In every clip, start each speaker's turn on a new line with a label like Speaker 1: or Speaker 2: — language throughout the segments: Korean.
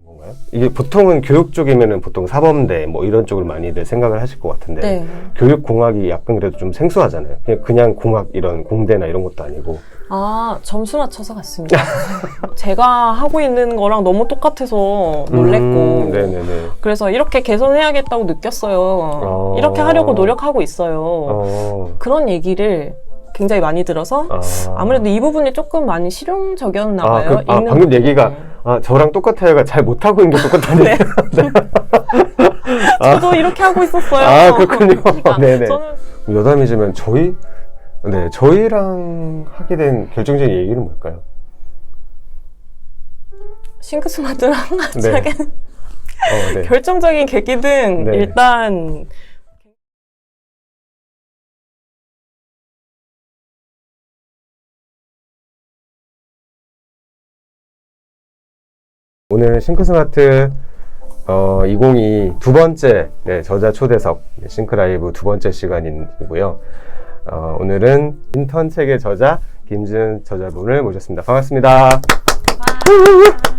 Speaker 1: 건가요? 이게 보통은 교육 쪽이면은 보통 사범대 뭐 이런 쪽을 많이들 생각을 하실 것 같은데
Speaker 2: 네.
Speaker 1: 교육공학이 약간 그래도 좀 생소하잖아요. 그냥 공학 이런 공대나 이런 것도 아니고.
Speaker 2: 아, 점수 맞춰서 갔습니다. 제가 하고 있는 거랑 너무 똑같아서 놀랬고.
Speaker 1: 네네네.
Speaker 2: 그래서 이렇게 개선해야겠다고 느꼈어요. 이렇게 하려고 노력하고 있어요. 그런 얘기를 굉장히 많이 들어서 아무래도 이 부분이 조금 많이 실용적이었나 봐요.
Speaker 1: 방금 얘기가 저랑 똑같아요가 잘 못하고 있는 게 똑같다는
Speaker 2: 네. 저도 이렇게 하고 있었어요.
Speaker 1: 아, 그렇군요.
Speaker 2: 그러니까
Speaker 1: 네네.
Speaker 2: 저는
Speaker 1: 여담이지만 저희랑 하게 된 결정적인 얘기는 뭘까요?
Speaker 2: 싱크스마트랑 같이
Speaker 1: 네.
Speaker 2: 하게
Speaker 1: 네.
Speaker 2: 결정적인 계기는
Speaker 1: 네.
Speaker 2: 일단
Speaker 1: 오늘 싱크스마트 2022 두 번째 저자 초대석 싱크라이브 두 번째 시간이고요. 오늘은 인턴 책의 저자 김지은 저자분을 모셨습니다. 반갑습니다.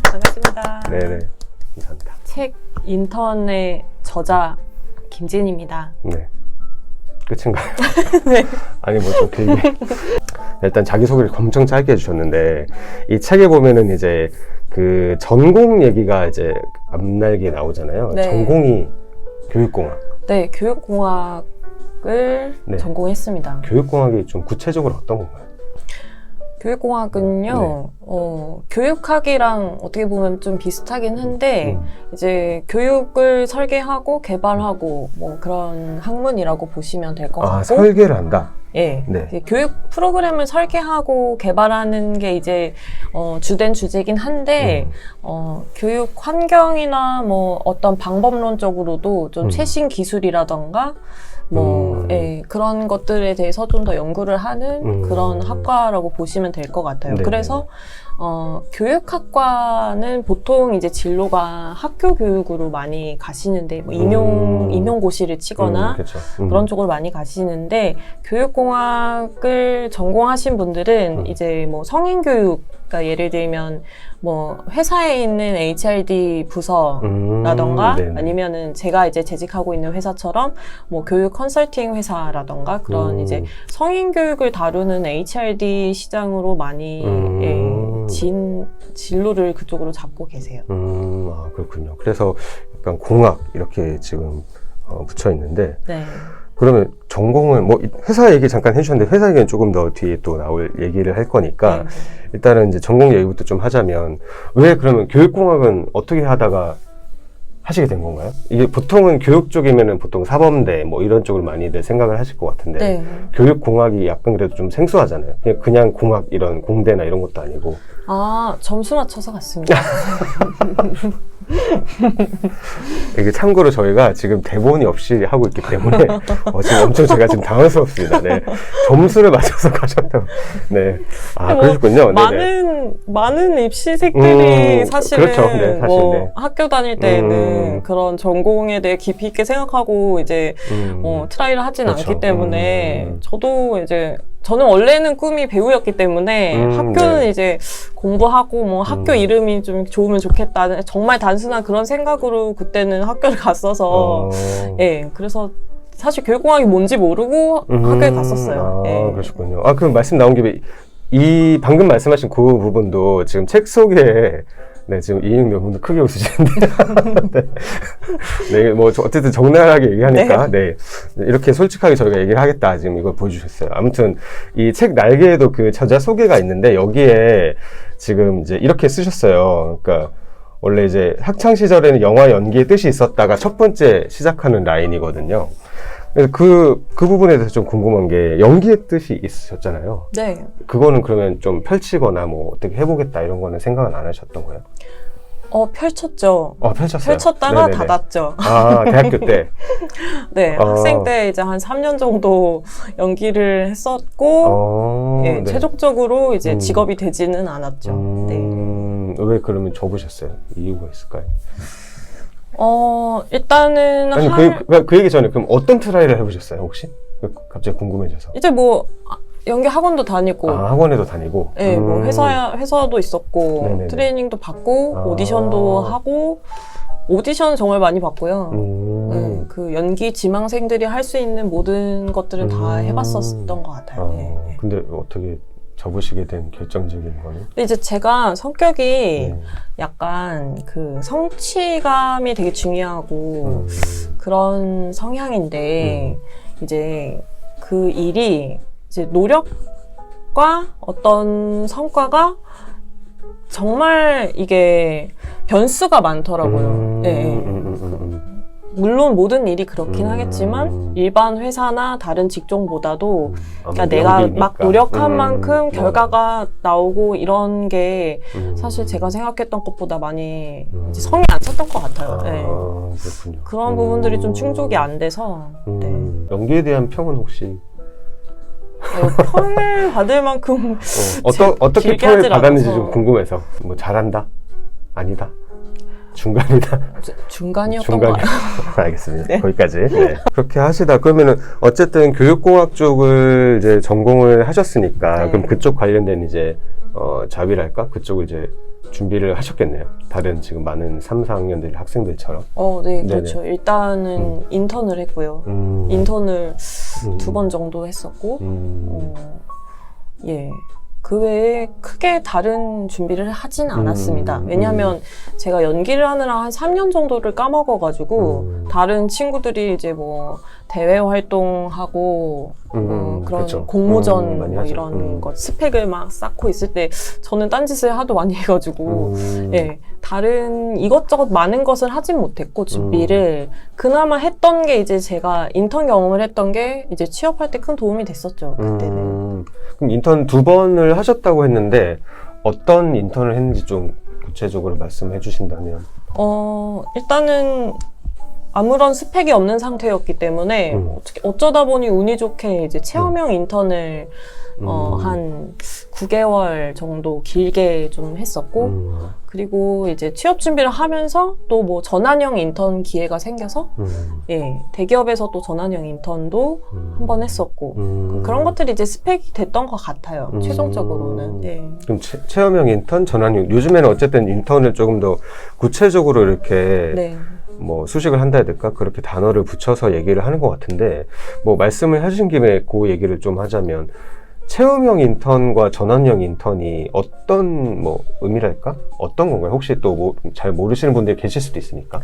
Speaker 2: 반갑습니다.
Speaker 1: 네네, 감사합니다.
Speaker 2: 책 인턴의 저자 김지은입니다.
Speaker 1: 네, 끝인가요?
Speaker 2: 네.
Speaker 1: 아니 뭐 좀 길게 일단 자기소개를 엄청 짧게 해주셨는데 이 책에 보면은 이제 그 전공 얘기가 이제 앞날개에 나오잖아요.
Speaker 2: 네.
Speaker 1: 전공이 교육공학.
Speaker 2: 네, 교육공학을
Speaker 1: 네.
Speaker 2: 전공했습니다.
Speaker 1: 교육공학이 좀 구체적으로 어떤 건가요?
Speaker 2: 교육공학은요, 교육학이랑 어떻게 보면 좀 비슷하긴 한데, 이제 교육을 설계하고 개발하고 뭐 그런 학문이라고 보시면 될 것 같고.
Speaker 1: 설계를 한다?
Speaker 2: 예.
Speaker 1: 네.
Speaker 2: 이제 교육 프로그램을 설계하고 개발하는 게 이제, 주된 주제긴 한데, 교육 환경이나 뭐 어떤 방법론적으로도 좀 최신 기술이라던가, 예, 그런 것들에 대해서 좀 더 연구를 하는 그런 학과라고 보시면 될 것 같아요.
Speaker 1: 네네.
Speaker 2: 그래서, 교육학과는 보통 이제 진로가 학교 교육으로 많이 가시는데, 뭐 임용고시를 치거나
Speaker 1: 그렇죠.
Speaker 2: 그런 쪽으로 많이 가시는데, 교육공학을 전공하신 분들은 이제 뭐 성인교육, 그러니까 예를 들면 뭐 회사에 있는 HRD 부서라던가 아니면은 제가 이제 재직하고 있는 회사처럼 뭐 교육 컨설팅 회사라던가 그런 이제 성인 교육을 다루는 HRD 시장으로 많이 진로를 그쪽으로 잡고 계세요.
Speaker 1: 그렇군요. 그래서 약간 공학 이렇게 지금 붙여 있는데
Speaker 2: 네.
Speaker 1: 그러면 전공은 뭐 회사 얘기 잠깐 해주셨는데 회사 얘기는 조금 더 뒤에 또 나올 얘기를 할 거니까 일단은 이제 전공 얘기부터 좀 하자면 왜 그러면 교육공학은 어떻게 하다가 하시게 된 건가요? 이게 보통은 교육 쪽이면은 보통 사범대 뭐 이런 쪽을 많이들 생각을 하실 것 같은데
Speaker 2: 네.
Speaker 1: 교육공학이 약간 그래도 좀 생소하잖아요. 그냥 공학 이런 공대나 이런 것도 아니고.
Speaker 2: 아, 점수 맞춰서 갔습니다.
Speaker 1: 이게 참고로 저희가 지금 대본이 없이 하고 있기 때문에 지금 엄청 제가 지금 당황스럽습니다. 네. 점수를 맞춰서 가셨다고. 네. 그러셨군요.
Speaker 2: 많은 입시생들이 사실은
Speaker 1: 그렇죠. 네, 사실,
Speaker 2: 뭐 학교 다닐 때는 그런 전공에 대해 깊이 있게 생각하고 이제 트라이를 하진
Speaker 1: 그렇죠.
Speaker 2: 않기 때문에 저는 원래는 꿈이 배우였기 때문에 학교는 이제 공부하고 뭐 학교 이름이 좀 좋으면 좋겠다. 정말 단순한 그런 생각으로 그때는 학교를 갔어서 예, 그래서 사실 교육공학이 뭔지 모르고 학교에 갔었어요. 예.
Speaker 1: 그러셨군요. 그럼 말씀 나온 김에 방금 말씀하신 그 부분도 지금 책 속에 지금 이익명 분도 크게 웃으시는데. 네, 뭐, 어쨌든 적나라하게 얘기하니까, 이렇게 솔직하게 저희가 얘기를 하겠다. 지금 이걸 보여주셨어요. 아무튼, 이 책 날개에도 그 저자 소개가 있는데, 여기에 지금 이제 이렇게 쓰셨어요. 그러니까, 원래 이제 학창시절에는 영화 연기의 뜻이 있었다가 첫 번째 시작하는 라인이거든요. 그래서 그 부분에 대해서 좀 궁금한 게 연기의 뜻이 있으셨잖아요.
Speaker 2: 네.
Speaker 1: 그거는 그러면 좀 펼치거나 뭐 어떻게 해보겠다 이런 거는 생각은 안 하셨던 거예요?
Speaker 2: 펼쳤죠.
Speaker 1: 펼쳤어요?
Speaker 2: 펼쳤다가
Speaker 1: 네네네.
Speaker 2: 닫았죠.
Speaker 1: 대학교 때?
Speaker 2: 네, 학생 때 이제 한 3년 정도 연기를 했었고, 예, 최종적으로 이제 직업이 되지는 않았죠.
Speaker 1: 왜 그러면 접으셨어요? 이유가 있을까요?
Speaker 2: 일단은
Speaker 1: 그 얘기 전에 그럼 어떤 트라이를 해보셨어요, 혹시? 갑자기 궁금해져서.
Speaker 2: 이제 뭐 연기 학원도 다니고,
Speaker 1: 학원에도 다니고.
Speaker 2: 네, 뭐 회사도 있었고,
Speaker 1: 네네네.
Speaker 2: 트레이닝도 받고, 오디션도 하고, 오디션 정말 많이 봤고요. 그 연기 지망생들이 할 수 있는 모든 것들은 다 해봤었던 것 같아요. 네.
Speaker 1: 근데 어떻게 접으시게 된 결정적인 거는?
Speaker 2: 근데 이제 제가 성격이 약간 그 성취감이 되게 중요하고 그런 성향인데 이제 그 일이 이제 노력과 어떤 성과가 정말 이게 변수가 많더라고요. 물론 모든 일이 그렇긴 하겠지만 일반 회사나 다른 직종보다도 그러니까 내가 막 노력한 만큼 결과가 나오고 이런 게 사실 제가 생각했던 것보다 많이 이제 성이 안 찼던 것 같아요. 네.
Speaker 1: 그렇군요.
Speaker 2: 그런 부분들이 좀 충족이 안 돼서 네.
Speaker 1: 연기에 대한 평은 혹시?
Speaker 2: 평을 받을 만큼
Speaker 1: 어떻게
Speaker 2: 길게
Speaker 1: 평을
Speaker 2: 하질
Speaker 1: 받았는지
Speaker 2: 않아서.
Speaker 1: 좀 궁금해서. 뭐 잘한다? 아니다? 중간이다?
Speaker 2: 중간이었던 것 같아요.
Speaker 1: 알겠습니다. 네. 거기까지. 네. 그렇게 하시다. 그러면은 어쨌든 교육공학 쪽을 이제 전공을 하셨으니까
Speaker 2: 네.
Speaker 1: 그럼 그쪽 관련된 이제 자위랄까? 그쪽을 이제 준비를 하셨겠네요. 다른 지금 많은 3, 4학년들 학생들처럼.
Speaker 2: 네, 그렇죠. 일단은 인턴을 했고요. 인턴을 2번 정도 했었고, 예. 그 외에 크게 다른 준비를 하진 않았습니다. 왜냐하면 제가 연기를 하느라 한 3년 정도를 까먹어가지고 다른 친구들이 이제 뭐 대외 활동하고 그런
Speaker 1: 그쵸.
Speaker 2: 공모전
Speaker 1: 많이
Speaker 2: 뭐
Speaker 1: 하죠.
Speaker 2: 이런 것 스펙을 막 쌓고 있을 때 저는 딴짓을 하도 많이 해가지고 예, 다른 이것저것 많은 것을 하진 못했고 준비를 그나마 했던 게 이제 제가 인턴 경험을 했던 게 이제 취업할 때 큰 도움이 됐었죠. 그때는.
Speaker 1: 그럼 인턴 2번을 하셨다고 했는데 어떤 인턴을 했는지 좀 구체적으로 말씀해 주신다면?
Speaker 2: 일단은 아무런 스펙이 없는 상태였기 때문에 어쩌다 보니 운이 좋게 이제 체험형 인턴을 한 9개월 정도 길게 좀 했었고 그리고 이제 취업 준비를 하면서 또 뭐 전환형 인턴 기회가 생겨서 예, 대기업에서 또 전환형 인턴도 한 번 했었고 그런 것들이 이제 스펙이 됐던 것 같아요. 최종적으로는. 예.
Speaker 1: 그럼 체험형 인턴, 전환형 요즘에는 어쨌든 인턴을 조금 더 구체적으로 이렇게
Speaker 2: 네.
Speaker 1: 뭐 수식을 한다 해야 될까? 그렇게 단어를 붙여서 얘기를 하는 것 같은데 뭐 말씀을 해주신 김에 그 얘기를 좀 하자면 체험형 인턴과 전환형 인턴이 어떤 뭐 의미랄까? 어떤 건가요? 혹시 또 뭐 잘 모르시는 분들이 계실 수도 있으니까.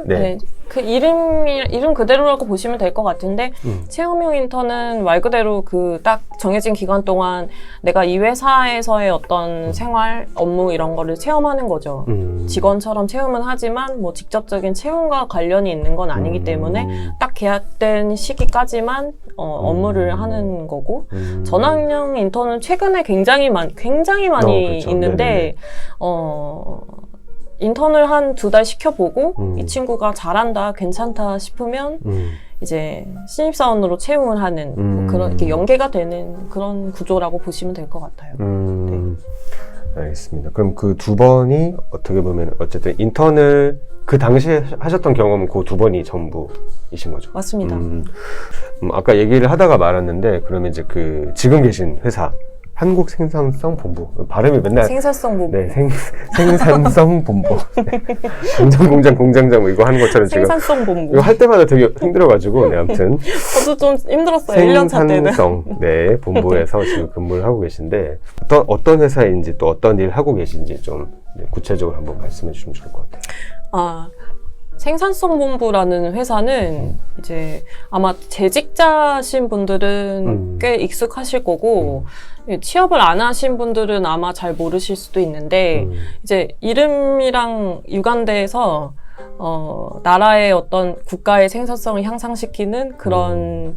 Speaker 2: 네. 그 이름 그대로라고 보시면 될 것 같은데 체험형 인턴은 말 그대로 그 딱 정해진 기간 동안 내가 이 회사에서의 어떤 생활, 업무 이런 거를 체험하는 거죠. 직원처럼 체험은 하지만 뭐 직접적인 체험과 관련이 있는 건 아니기 때문에 딱 계약된 시기까지만 업무를 하는 거고 전환형 인턴은 최근에 굉장히 많이
Speaker 1: 그렇죠.
Speaker 2: 있는데 인턴을 한 2달 시켜보고 이 친구가 잘한다, 괜찮다 싶으면 이제 신입사원으로 채용을 하는 뭐 그런 이렇게 연계가 되는 그런 구조라고 보시면 될 것 같아요. 네.
Speaker 1: 알겠습니다. 그럼 그 2번이 어떻게 보면 어쨌든 인턴을 그 당시에 하셨던 경험은 그 2번이 전부이신 거죠?
Speaker 2: 맞습니다.
Speaker 1: 아까 얘기를 하다가 말았는데 그러면 이제 그 지금 계신 회사 한국생산성 본부 발음이 맨날
Speaker 2: 생산성 본부.
Speaker 1: 네, 생산성 본부 네. 공장장 뭐 이거 하는 것처럼 지금
Speaker 2: 생산성 본부.
Speaker 1: 이거 할 때마다 되게 힘들어가지고 네, 아무튼
Speaker 2: 저도 좀 힘들었어요. 1년차 때는.
Speaker 1: 생산성 네, 본부에서 지금 근무를 하고 계신데 어떤 회사인지 또 어떤 일을 하고 계신지 좀 네, 구체적으로 한번 말씀해 주시면 좋을 것 같아요.
Speaker 2: 생산성 본부라는 회사는 이제 아마 재직자신 분들은 꽤 익숙하실 거고 취업을 안 하신 분들은 아마 잘 모르실 수도 있는데 이제 이름이랑 유관돼서 나라의 어떤 국가의 생산성을 향상시키는 그런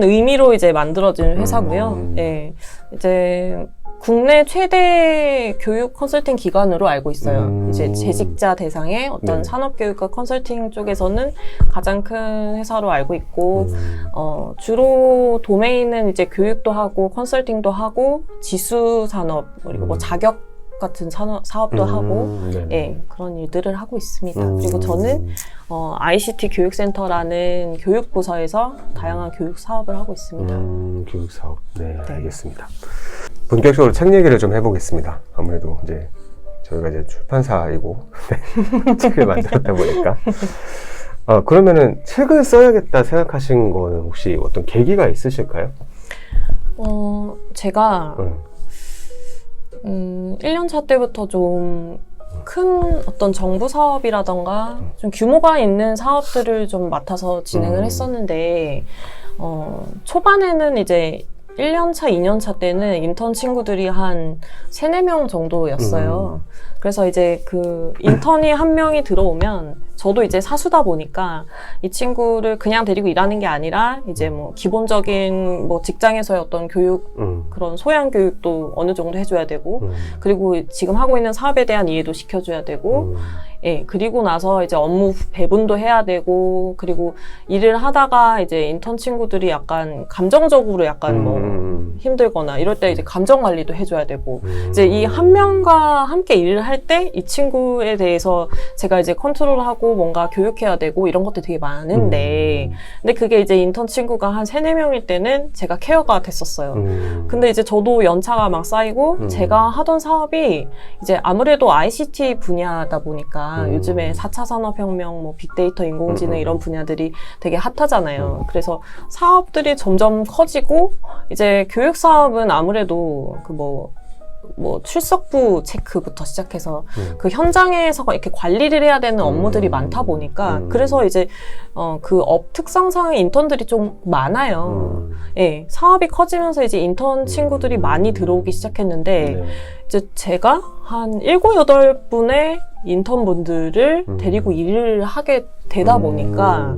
Speaker 2: 의미로 이제 만들어진 회사고요. 예. 이제 국내 최대 교육 컨설팅 기관으로 알고 있어요. 이제 재직자 대상의 어떤 산업교육과 컨설팅 쪽에서는 가장 큰 회사로 알고 있고, 주로 도메인은 이제 교육도 하고, 컨설팅도 하고, 지수 산업, 그리고 뭐 자격 같은 사업도 하고
Speaker 1: 네네.
Speaker 2: 예, 그런 일들을 하고 있습니다. 그리고 저는 ICT 교육센터라는 교육부서에서 다양한 교육 사업을 하고 있습니다.
Speaker 1: 교육 사업. 네,
Speaker 2: 네.
Speaker 1: 알겠습니다. 본격적으로 책 얘기를 좀 해보겠습니다. 아무래도 이제 저희가 이제 출판사이고 네, 책을 만들었다 보니까. 그러면은 책을 써야겠다 생각하신 거는 혹시 어떤 계기가 있으실까요?
Speaker 2: 제가 1년차 때부터 좀 큰 어떤 정부 사업이라던가 좀 규모가 있는 사업들을 좀 맡아서 진행을 했었는데, 초반에는 이제 1년차, 2년차 때는 인턴 친구들이 한 3, 4명 정도였어요. 그래서 이제 그 인턴이 한 명이 들어오면 저도 이제 사수다 보니까 이 친구를 그냥 데리고 일하는 게 아니라 이제 뭐 기본적인 뭐 직장에서의 어떤 교육, 그런 소양 교육도 어느 정도 해줘야 되고, 그리고 지금 하고 있는 사업에 대한 이해도 시켜줘야 되고, 예, 그리고 나서 이제 업무 배분도 해야 되고, 그리고 일을 하다가 이제 인턴 친구들이 약간 감정적으로 약간 뭐 힘들거나 이럴 때 이제 감정 관리도 해줘야 되고, 이제 이 한 명과 함께 일을 할 때 이 친구에 대해서 제가 이제 컨트롤하고 뭔가 교육해야 되고 이런 것들이 되게 많은데, 근데 그게 이제 인턴 친구가 한 3, 4명일 때는 제가 케어가 됐었어요. 근데 이제 저도 연차가 막 쌓이고, 제가 하던 사업이 이제 아무래도 ICT 분야다 보니까 요즘에 4차 산업혁명, 뭐 빅데이터, 인공지능 이런 분야들이 되게 핫하잖아요. 그래서 사업들이 점점 커지고, 이제 교육 사업은 아무래도 그 뭐 출석부 체크부터 시작해서 그 현장에서 이렇게 관리를 해야 되는 업무들이 많다 보니까, 그래서 이제 그 업 특성상 인턴들이 좀 많아요. 예, 사업이 커지면서 이제 인턴 친구들이 많이 들어오기 시작했는데, 이제 제가 한 7, 8분의 인턴분들을 데리고 일을 하게 되다 보니까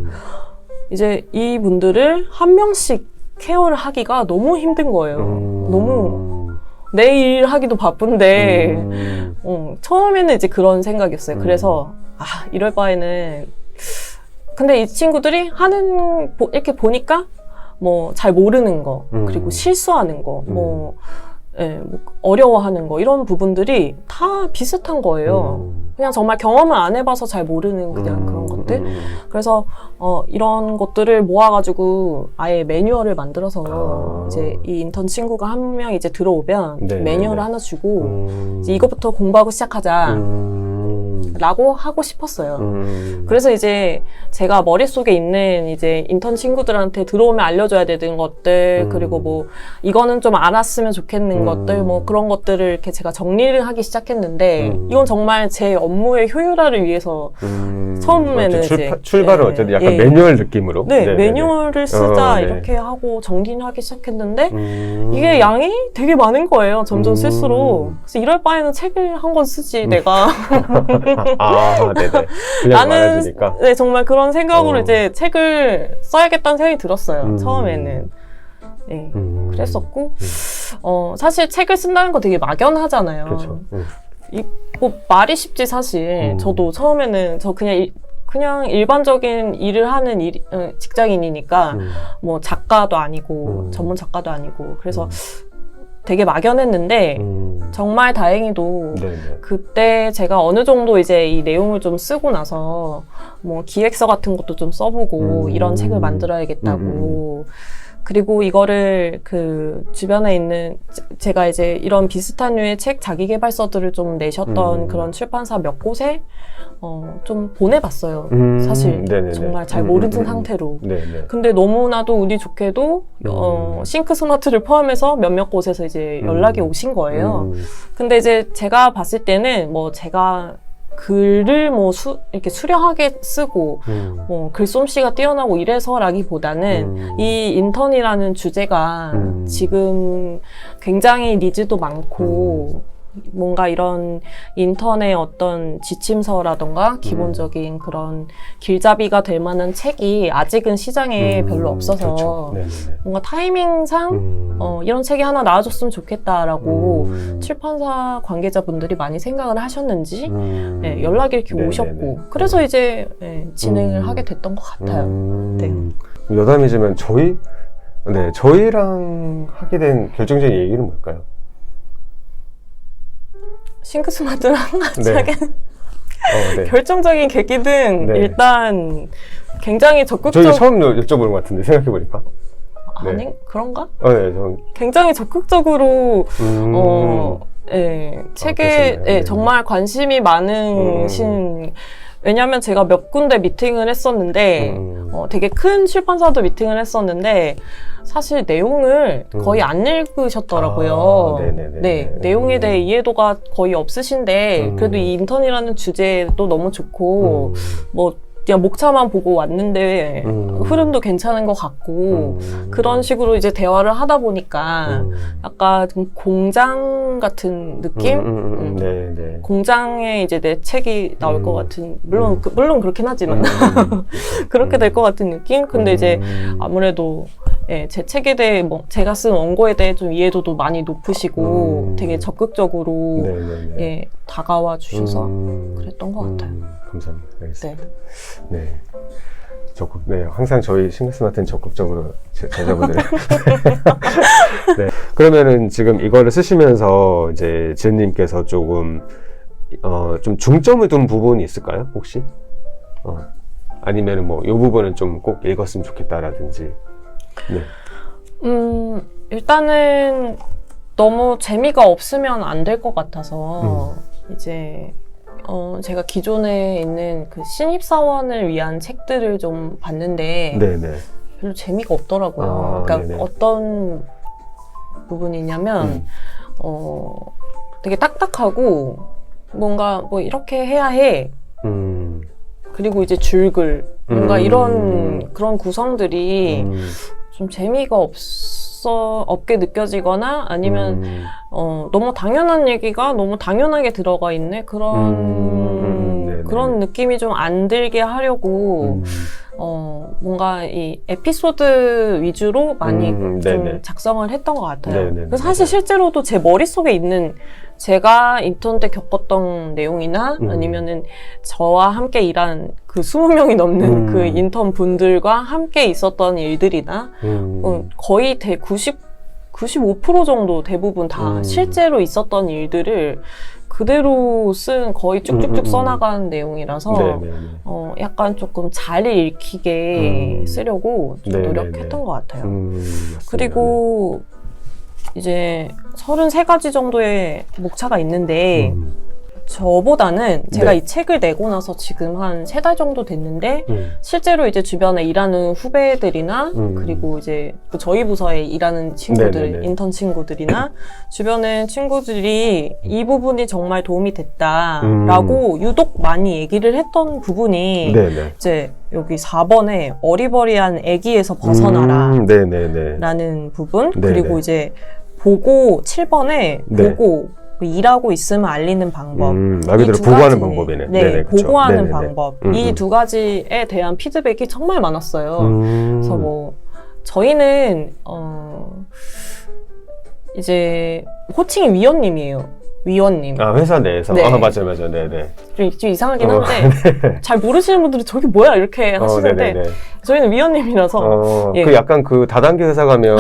Speaker 2: 이제 이 분들을 한 명씩 케어를 하기가 너무 힘든 거예요. 너무 내 일 하기도 바쁜데, 처음에는 이제 그런 생각이었어요. 그래서, 이럴 바에는. 근데 이 친구들이 이렇게 보니까, 뭐, 잘 모르는 거, 그리고 실수하는 거, 뭐 어려워하는 거, 이런 부분들이 다 비슷한 거예요. 그냥 정말 경험을 안 해봐서 잘 모르는 그냥 그런 것들. 그래서 이런 것들을 모아가지고 아예 매뉴얼을 만들어서 이제 이 인턴 친구가 한 명 이제 들어오면 매뉴얼을 하나 주고 이제 이것부터 공부하고 시작하자 라고 하고 싶었어요. 그래서 이제 제가 머릿속에 있는 이제 인턴 친구들한테 들어오면 알려줘야 되는 것들, 그리고 뭐 이거는 좀 알았으면 좋겠는 것들, 뭐 그런 것들을 이렇게 제가 정리를 하기 시작했는데, 이건 정말 제 업무의 효율화를 위해서 처음에는 이제
Speaker 1: 출발은 어쨌든 약간 매뉴얼 느낌으로
Speaker 2: 매뉴얼을 쓰자 이렇게 하고 정리를 하기 시작했는데, 이게 양이 되게 많은 거예요. 점점 쓸수록. 그래서 이럴 바에는 책을 한 권 쓰지 내가.
Speaker 1: 네네. 그냥 많아지니까.
Speaker 2: 네, 정말 그런 생각으로 이제 책을 써야겠다는 생각이 들었어요. 처음에는. 네, 그랬었고, 사실 책을 쓴다는 거 되게 막연하잖아요.
Speaker 1: 그렇죠.
Speaker 2: 뭐 말이 쉽지 사실. 저도 처음에는 그냥 일반적인 일을 하는 직장인이니까 뭐 작가도 아니고 전문 작가도 아니고 그래서 되게 막연했는데 정말 다행히도 그때 제가 어느 정도 이제 이 내용을 좀 쓰고 나서 뭐 기획서 같은 것도 좀 써보고 이런 책을 만들어야겠다고, 그리고 이거를 그 주변에 있는 제가 이제 이런 비슷한 류의 책 자기계발서들을 좀 내셨던 그런 출판사 몇 곳에 좀 보내봤어요. 사실 정말 잘 모르는 상태로. 근데 너무나도 운이 좋게도 싱크스마트를 포함해서 몇몇 곳에서 이제 연락이 오신 거예요. 근데 이제 제가 봤을 때는 뭐 제가 글을 뭐 이렇게 수려하게 쓰고 뭐 글솜씨가 뛰어나고 이래서라기보다는 이 인턴이라는 주제가 지금 굉장히 니즈도 많고 뭔가 이런 인턴의 어떤 지침서라던가 기본적인 그런 길잡이가 될 만한 책이 아직은 시장에 별로 없어서 뭔가 타이밍상 이런 책이 하나 나와줬으면 좋겠다라고 출판사 관계자분들이 많이 생각을 하셨는지 연락이 이렇게 오셨고 그래서 이제 진행을 하게 됐던 것 같아요.
Speaker 1: 여담이지만 저희랑 하게 된 결정적인 얘기는 뭘까요?
Speaker 2: 싱크스마트를
Speaker 1: 네.
Speaker 2: 하게
Speaker 1: 네.
Speaker 2: 결정적인 계기는
Speaker 1: 네.
Speaker 2: 일단 굉장히 적극적.
Speaker 1: 저희 처음 여쭤보는 것 같은데 생각해보니까. 네.
Speaker 2: 아니 그런가?
Speaker 1: 네, 전.
Speaker 2: 굉장히 적극적으로 예, 책에
Speaker 1: 그러시네요.
Speaker 2: 예,
Speaker 1: 네.
Speaker 2: 정말 관심이 많으신. 왜냐하면 제가 몇 군데 미팅을 했었는데 되게 큰 출판사도 미팅을 했었는데 사실 내용을 거의 안 읽으셨더라고요.
Speaker 1: 네네네.
Speaker 2: 네, 내용에 대해 이해도가 거의 없으신데 그래도 이 인턴이라는 주제도 너무 좋고 뭐 그냥 목차만 보고 왔는데 흐름도 괜찮은 것 같고 그런 식으로 이제 대화를 하다 보니까 약간 좀 공장 같은 느낌?
Speaker 1: 네.
Speaker 2: 공장에 이제 내 책이 나올 것 같은 물론 그렇긴 하지만 그렇게 될 것 같은 느낌? 근데 이제 아무래도 예, 제 책에 대해 뭐 제가 쓴 원고에 대해 좀 이해도도 많이 높으시고 되게 적극적으로
Speaker 1: 네네네.
Speaker 2: 예, 다가와 주셔서 그랬던 것 같아요.
Speaker 1: 감사합니다. 알겠습니다.
Speaker 2: 네.
Speaker 1: 네. 네. 항상 저희 싱크스마트는 적극적으로 제자분들을. 네. 그러면은 지금 이거를 쓰시면서 이제 지은님께서 조금, 좀 중점을 둔 부분이 있을까요? 혹시? 아니면은 뭐, 이 부분은 좀 꼭 읽었으면 좋겠다라든지. 네.
Speaker 2: 일단은 너무 재미가 없으면 안 될 것 같아서 이제 제가 기존에 있는 그 신입사원을 위한 책들을 좀 봤는데
Speaker 1: 네네.
Speaker 2: 별로 재미가 없더라고요. 그러니까
Speaker 1: 네네.
Speaker 2: 어떤 부분이냐면 되게 딱딱하고 뭔가 뭐 이렇게 해야 해. 그리고 이제 줄글 뭔가 이런 그런 구성들이 좀 재미가 없게 느껴지거나 아니면 너무 당연한 얘기가 너무 당연하게 들어가 있네 그런 느낌이 좀 안 들게 하려고 뭔가 이 에피소드 위주로 많이 좀 작성을 했던 것 같아요. 그래서 사실 실제로도 제 머릿속에 있는 제가 인턴 때 겪었던 내용이나 아니면은 저와 함께 일한 그 20명이 넘는 그 인턴 분들과 함께 있었던 일들이나 거의 95% 정도 대부분 다 실제로 있었던 일들을 그대로 쓴 거의 쭉쭉쭉 써나간 내용이라서 약간 조금 잘 읽히게 쓰려고 좀 노력했던 것 같아요. 그리고 이제 33가지 정도의 목차가 있는데 저보다는 제가 이 책을 내고 나서 지금 한 3달 정도 됐는데 실제로 이제 주변에 일하는 후배들이나 그리고 이제 저희 부서에 일하는 친구들, 인턴 친구들이나 주변에 친구들이 이 부분이 정말 도움이 됐다라고 유독 많이 얘기를 했던 부분이 이제 여기 4번에 어리버리한 애기에서 벗어나라 라는 부분 그리고 이제 보고 7번에 보고 일하고 있으면 알리는 방법.
Speaker 1: 말 그대로 보고하는 방법이네.
Speaker 2: 네, 보고하는 방법. 이 두 가지에 대한 피드백이 정말 많았어요. 그래서 뭐 저희는 이제 호칭이 위원님이에요. 위원님.
Speaker 1: 아, 회사 내에서?
Speaker 2: 네.
Speaker 1: 맞아요. 네네.
Speaker 2: 좀 이상하긴 한데 잘 모르시는 분들은 저게 뭐야 이렇게 하시는데 저희는 위원님이라서
Speaker 1: 그 약간 그 다단계 회사 가면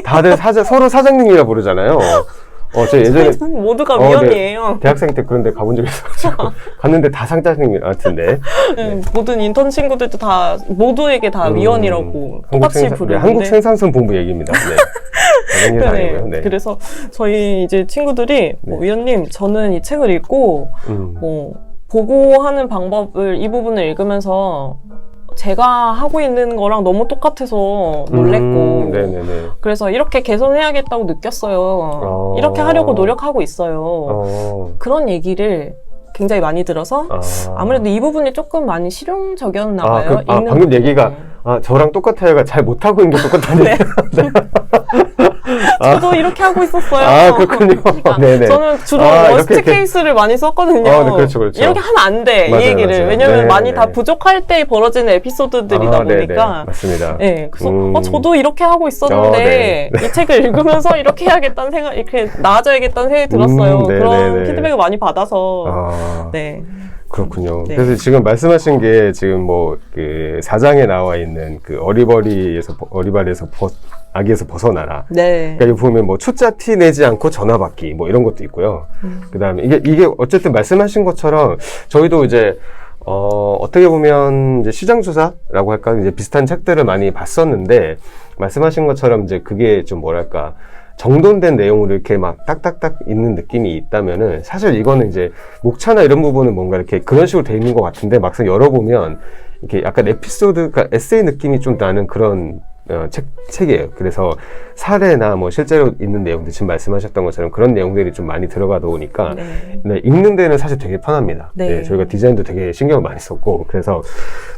Speaker 1: 다들 서로 사장님이라 부르잖아요. 저 예전에
Speaker 2: 모두가 위원이에요.
Speaker 1: 대학생 때 그런 데 가본 적이 있어가지고 갔는데 다 상장님 같은데
Speaker 2: 모든 인턴 친구들도 다 모두에게 다 위원이라고 똑같이 부르는데
Speaker 1: 한국 생산성 본부 얘기입니다. 네.
Speaker 2: 그래서 저희 이제 친구들이 뭐, 위원님 저는 이 책을 읽고 뭐 보고하는 방법을 이 부분을 읽으면서 제가 하고 있는 거랑 너무 똑같아서 놀랬고 그래서 이렇게 개선해야겠다고 느꼈어요. 이렇게 하려고 노력하고 있어요. 그런 얘기를 굉장히 많이 들어서 아무래도 이 부분이 조금 많이 실용적이었나 봐요.
Speaker 1: 방금 얘기가 저랑 똑같아요가 잘 못하고 있는 게 똑같다는 얘기예요.
Speaker 2: 저도 이렇게 하고 있었어요.
Speaker 1: 그렇군요. 네네.
Speaker 2: 저는 주로 워스트 케이스를 많이 썼거든요.
Speaker 1: 그렇죠.
Speaker 2: 이렇게 하면 안 돼, 이 얘기를. 왜냐면 많이 다 부족할 때 벌어지는 에피소드들이다 보니까.
Speaker 1: 맞습니다.
Speaker 2: 네, 그래서 저도 이렇게 하고 있었는데 이 책을 읽으면서 이렇게 해야겠다는 생각, 이렇게 나아져야겠다는 생각이 들었어요. 그런 피드백을 많이 받아서. 네.
Speaker 1: 그렇군요. 그래서 지금 말씀하신 게 지금 뭐 그 4장에 나와 있는 그 어리버리에서 아기에서 벗어나라.
Speaker 2: 네.
Speaker 1: 그러니까 여기 보면 뭐 초짜 티 내지 않고 전화 받기 뭐 이런 것도 있고요. 그다음에 이게 어쨌든 말씀하신 것처럼 저희도 이제 어떻게 보면 이제 시장 조사라고 할까 이제 비슷한 책들을 많이 봤었는데 말씀하신 것처럼 이제 그게 좀 뭐랄까 정돈된 내용으로 이렇게 막 딱딱딱 있는 느낌이 있다면은 사실 이거는 이제 목차나 이런 부분은 뭔가 이렇게 그런 식으로 돼 있는 것 같은데 막상 열어보면 이렇게 약간 에피소드, 그러니까 에세이 느낌이 좀 나는 그런 책이에요. 그래서 사례나 뭐 실제로 있는 내용들 지금 말씀하셨던 것처럼 그런 내용들이 좀 많이 들어가다 보니까 네, 읽는 데는 사실 되게 편합니다.
Speaker 2: 네.
Speaker 1: 네, 저희가 디자인도 되게 신경을 많이 썼고 그래서